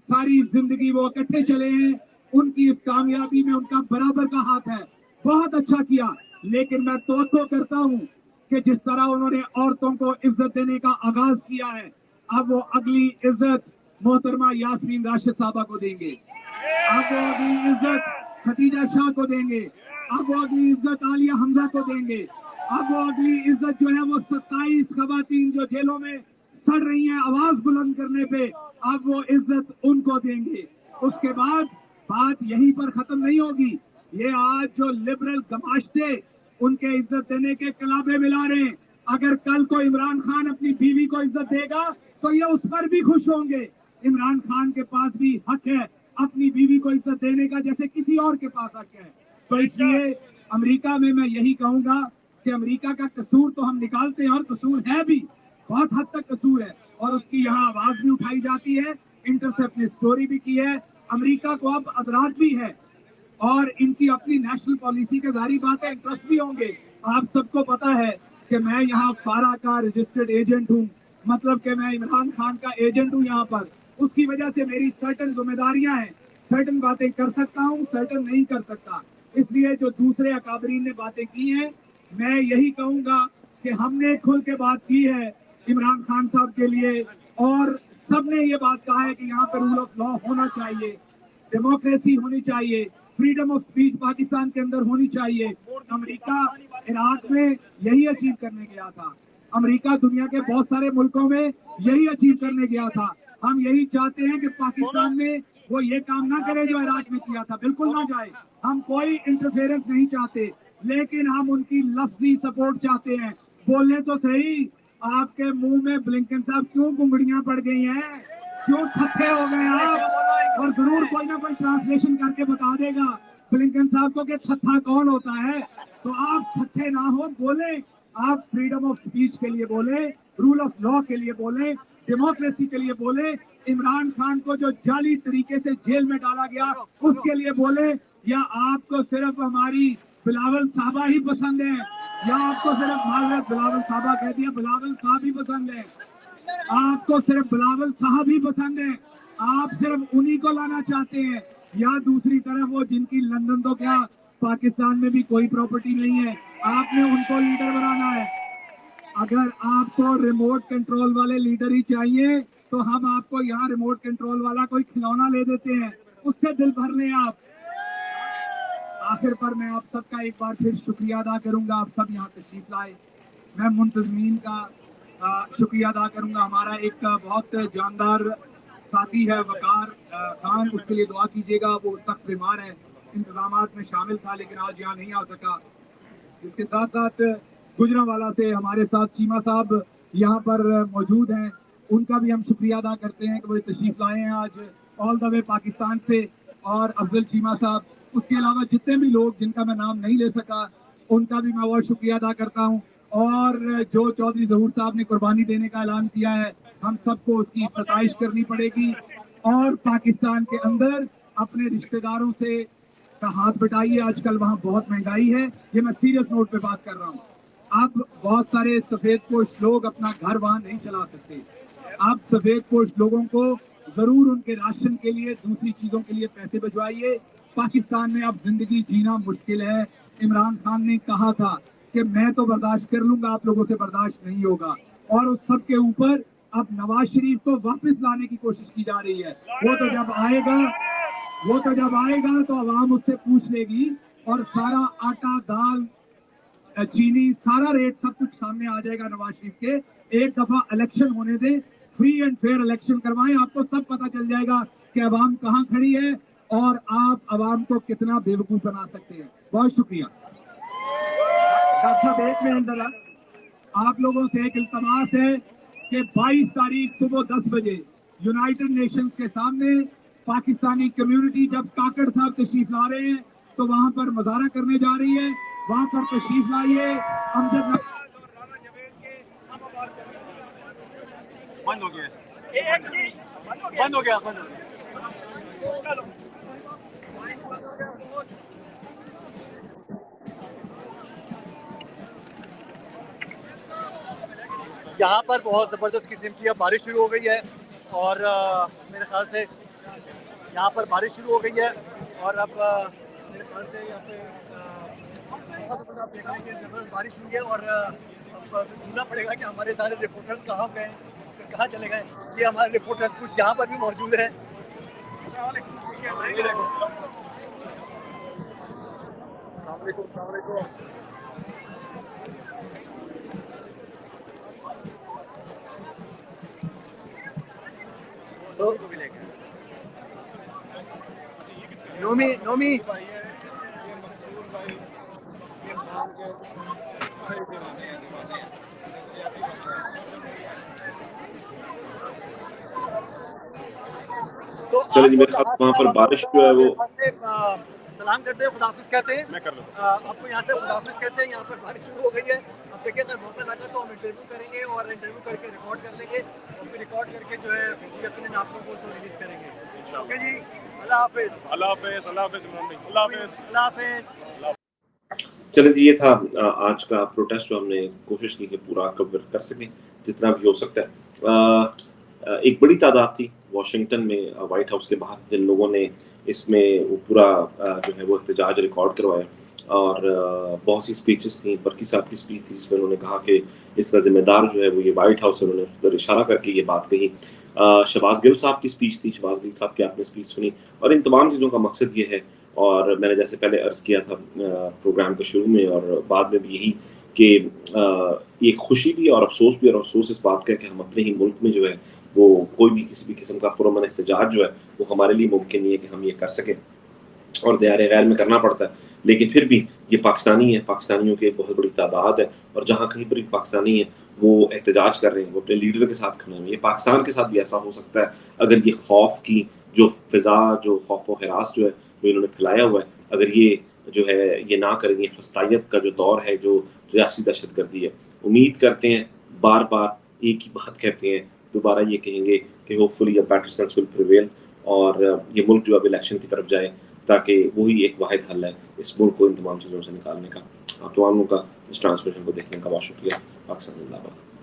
ساری زندگی وہ اکٹھے چلے ہیں، ان کی اس کامیابی میں ان کا برابر کا ہاتھ ہے، بہت اچھا کیا. لیکن میں توقع کرتا ہوں کہ جس طرح انہوں نے عورتوں کو عزت دینے کا آغاز کیا ہے، اب وہ اگلی عزت محترمہ یاسمین راشد صاحبہ کو دیں گے، اب وہ اگلی عزت خدیجہ شاہ کو دیں گے، اب وہ اگلی عزت عالیہ حمزہ کو دیں گے، اب وہ اگلی عزت جو ہے وہ 27 خواتین جو جیلوں میں سڑ رہی ہیں آواز بلند کرنے پہ، اب وہ عزت ان کو دیں گے. اس کے بعد بات یہیں پر ختم نہیں ہوگی. یہ آج جو لبرل گماشتے ان کے عزت دینے کے کلابے ملا رہے ہیں، اگر کل کو عمران خان اپنی بیوی کو عزت دے گا تو یہ اس پر بھی خوش ہوں گے. عمران خان کے پاس بھی حق ہے اپنی بیوی کو عزت دینے کا جیسے کسی اور کے پاس حق ہے. تو اس لیے امریکہ میں یہی کہوں گا کہ امریکہ کا قصور تو ہم نکالتے ہیں، اور قصور ہے بھی، بہت حد تک قصور ہے، اور اس کی یہاں آواز بھی اٹھائی جاتی ہے. انٹرسیپٹ نے سٹوری بھی کی ہے. امریکہ کو اب ادراک بھی ہے اور ان کی اپنی نیشنل پالیسی کے ظاہری بات ہے انٹرسٹ بھی ہوں گے. آپ سب کو پتا ہے کہ میں یہاں فارا کا رجسٹرڈ ایجنٹ ہوں، مطلب کہ میں عمران خان کا ایجنٹ ہوں یہاں پر. اس کی وجہ سے میری سرٹن ذمہ داریاں ہیں، سرٹن باتیں کر سکتا ہوں، سرٹن نہیں کر سکتا. اس لیے جو دوسرے اکابرین نے باتیں کی ہیں، میں یہی کہوں گا کہ ہم نے کھل کے بات کی ہے عمران خان صاحب کے لیے، اور سب نے یہ بات کہا ہے کہ یہاں پہ رول آف لا ہونا چاہیے، ڈیموکریسی ہونی چاہیے، فریڈم آف اسپیچ پاکستان کے اندر ہونی چاہیے. امریکہ عراق میں یہی اچیو کرنے گیا تھا، امریکہ دنیا کے بہت سارے ملکوں میں یہی اچیو کرنے گیا تھا. ہم یہی چاہتے ہیں کہ پاکستان میں وہ یہ کام نہ کرے جو عراق میں کیا تھا، بالکل نہ جائے. ہم کوئی انٹرفیئرنس نہیں چاہتے، لیکن ہم ان کی لفظی سپورٹ چاہتے ہیں. بولنے تو صحیح، آپ کے منہ میں بلنکن صاحب کیوں گنگڑیاں پڑ گئی ہیں، کیوں تھکے ہو گئے آپ؟ اور ضرور کوئی نہ کوئی ٹرانسلیشن کر کے بتا دے گا بلنکن صاحب کو کہ تھتھا کون ہوتا ہے. تو آپ تھکے نہ ہو، بولیں. آپ فریڈم آف اسپیچ کے لیے بولیں، رول آف لا کے لیے بولیں، ڈیموکریسی کے لیے بولیں. عمران خان کو جو جعلی طریقے سے جیل میں ڈالا گیا اس کے لیے بولیں. یا آپ کو صرف ہماری بلاول صاحبہ ہی پسند ہے، یا آپ کو صرف معذرت بلاول صاحبہ کہہ دیا، بلاول صاحب ہی پسند ہے، آپ کو صرف بلاول صاحب ہی پسند ہے، آپ صرف انہی کو لانا چاہتے ہیں، یا دوسری طرف وہ جن کی لندن تو کیا پاکستان میں بھی کوئی پراپرٹی نہیں ہے، آپ نے ان کو لیڈر بنانا ہے. اگر آپ کو ریموٹ کنٹرول والے لیڈر ہی چاہیے تو ہم آپ کو یہاں ریموٹ کنٹرول والا کوئی کھلونا لے دیتے ہیں، اس سے دل بھر لیں آپ. آخر پر میں آپ سب کا ایک بار پھر شکریہ ادا کروں گا، آپ سب یہاں تشریف لائے. میں منتظمین کا شکریہ ادا کروں گا. ہمارا ایک بہت جاندار ساتھی ہے وقار خان، اس کے لیے دعا کیجیے گا، وہ سخت بیمار ہے، انتظامات میں شامل تھا لیکن آج یہاں نہیں آ سکا. اس کے ساتھ ساتھ گجرانوالا سے ہمارے ساتھ چیمہ صاحب یہاں پر موجود ہیں، ان کا بھی ہم شکریہ ادا کرتے ہیں کہ وہ تشریف لائے ہیں آج آل دا وے پاکستان سے. اور افضل چیمہ صاحب، اس کے علاوہ جتنے بھی لوگ جن کا میں نام نہیں لے سکا ان کا بھی میں بہت شکریہ ادا کرتا ہوں. اور جو چودھری ظہور صاحب نے قربانی دینے کا اعلان کیا ہے، ہم سب کو اس کی ستائش کرنی پڑے گی، اور پاکستان کے اندر اپنے رشتہ داروں سے کا ہاتھ بٹائیے. آج کل وہاں بہت مہنگائی ہے، یہ میں سیریس نوٹ پہ بات کر رہا ہوں. اب بہت سارے سفید پوش لوگ اپنا گھر وہاں نہیں چلا سکتے. اب سفید پوش لوگوں کو ضرور ان کے راشن کے لیے دوسری چیزوں کے لیے پیسے بھجوائیے. پاکستان میں اب زندگی جینا مشکل ہے. عمران خان نے کہا تھا کہ میں تو برداشت کر لوں گا, آپ لوگوں سے برداشت نہیں ہوگا, اور اس سب کے اوپر اب نواز شریف کو واپس لانے کی کوشش کی جا رہی ہے. وہ تو جب آئے گا تو عوام اس سے پوچھ لے گی, اور سارا آٹا دال چینی سارا ریٹ سب کچھ سامنے آ جائے گا نواز شریف کے. ایک دفعہ الیکشن ہونے دیں, فری اینڈ فیئر الیکشن کروائیں, آپ کو سب پتہ چل جائے گا کہ عوام کہاں کھڑی ہے اور آپ عوام کو کتنا بیوقوف بنا سکتے ہیں. بہت شکریہ. ڈاکٹر صاحب ایک منٹ ذرا, آپ لوگوں سے ایک التماس ہے کہ 22 تاریخ صبح 10 بجے یونائٹڈ نیشنز کے سامنے پاکستانی کمیونٹی جب کاکڑ صاحب تشریف لا رہے ہیں تو وہاں پر مظاہرہ کرنے جا رہی ہے, وہاں پر تشریف لائیے. بند ہو گیا. یہاں پر بہت زبردست قسم کی اب بارش شروع ہو گئی ہے, اور میرے خیال سے یہاں پر بارش شروع ہو گئی ہے, اور اب میرے خیال سے یہاں پہ بہت زیادہ دیکھ رہے ہیں کہ زبردست بارش ہوئی ہے, اور اب ڈھونڈنا پڑے گا کہ ہمارے سارے رپورٹرز کہاں گئے, کہاں چلے گئے. یہ ہمارے رپورٹرز کچھ یہاں پر بھی موجود ہیں. السلام علیکم. نومی چلے جی, میرے ساتھ وہاں پر بارش جو ہے وہ سلام کرتے ہیں, خداحافظ کہتے ہیں. میں کر لیتا ہوں آپ کو یہاں سے خداحافظ کہتے ہیں. یہاں پر بارش شروع ہو گئی ہے. اب دیکھیں اگر موقع لگا تو ہم انٹرویو کریں گے, اور انٹرویو کر کے ریکارڈ کر لیں گے, اور پھر ریکارڈ کر کے جو ہے اپنے آپ کو تو ریلیز کریں گے. اوکے جی, اللہ حافظ. اللہ حافظ. اللہ حافظ عمران بھائی. اللہ حافظ. اللہ حافظ. چلے جی, یہ تھا آج کا پروٹیسٹ جو ہم نے کوشش کی کہ پورا کور کر سکیں جتنا بھی ہو سکتا ہے. ایک بڑی تعداد تھی واشنگٹن میں وائٹ ہاؤس کے باہر جن لوگوں نے اس میں وہ پورا جو ہے وہ احتجاج ریکارڈ کروایا, اور بہت سی اسپیچز تھیں. برکی صاحب کی اسپیچ تھی جس میں انہوں نے کہا کہ اس کا ذمہ دار جو ہے وہ یہ وائٹ ہاؤس ہے, انہوں نے اس پر اشارہ کر کے یہ بات کہی. شہباز گل صاحب کی اسپیچ تھی, شہباز گل صاحب کی آپ نے اسپیچ سنی, اور ان تمام چیزوں کا مقصد یہ ہے, اور میں نے جیسے پہلے عرض کیا تھا پروگرام کے شروع میں اور بعد میں بھی, یہی کہ ایک خوشی بھی اور افسوس بھی, اور افسوس اس بات کا کہ ہم اپنے ہی ملک میں جو ہے وہ کوئی بھی کسی بھی قسم کا پرامن احتجاج جو ہے وہ ہمارے لیے ممکن نہیں ہے کہ ہم یہ کر سکیں, اور دیار غیر میں کرنا پڑتا ہے. لیکن پھر بھی یہ پاکستانی ہے, پاکستانیوں کی ایک بہت بڑی تعداد ہے, اور جہاں کہیں پر بھی پاکستانی ہیں وہ احتجاج کر رہے ہیں, وہ اپنے لیڈر کے ساتھ کھڑے ہیں. یہ پاکستان کے ساتھ بھی ایسا ہو سکتا ہے اگر یہ خوف کی جو فضا, جو خوف و ہراس جو ہے وہ انہوں نے پھیلایا ہوا ہے, اگر یہ جو ہے یہ نہ کریں. یہ فسطائیت کا جو دور ہے, جو ریاسی دہشت گردی ہے, امید کرتے ہیں, بار بار ایک ہی بات کہتے ہیں, دوبارہ یہ کہیں گے کہ ہوپ فلی بیٹر سینس ول پریویل, اور یہ ملک جو اب الیکشن کی طرف جائے, تاکہ وہی ایک واحد حل ہے اس ملک کو ان تمام چیزوں سے نکالنے کا. آپ تمام لوگوں کا اس ٹرانسمیشن کو دیکھنے کا بہت شکریہ. پاکستان زندہ باد.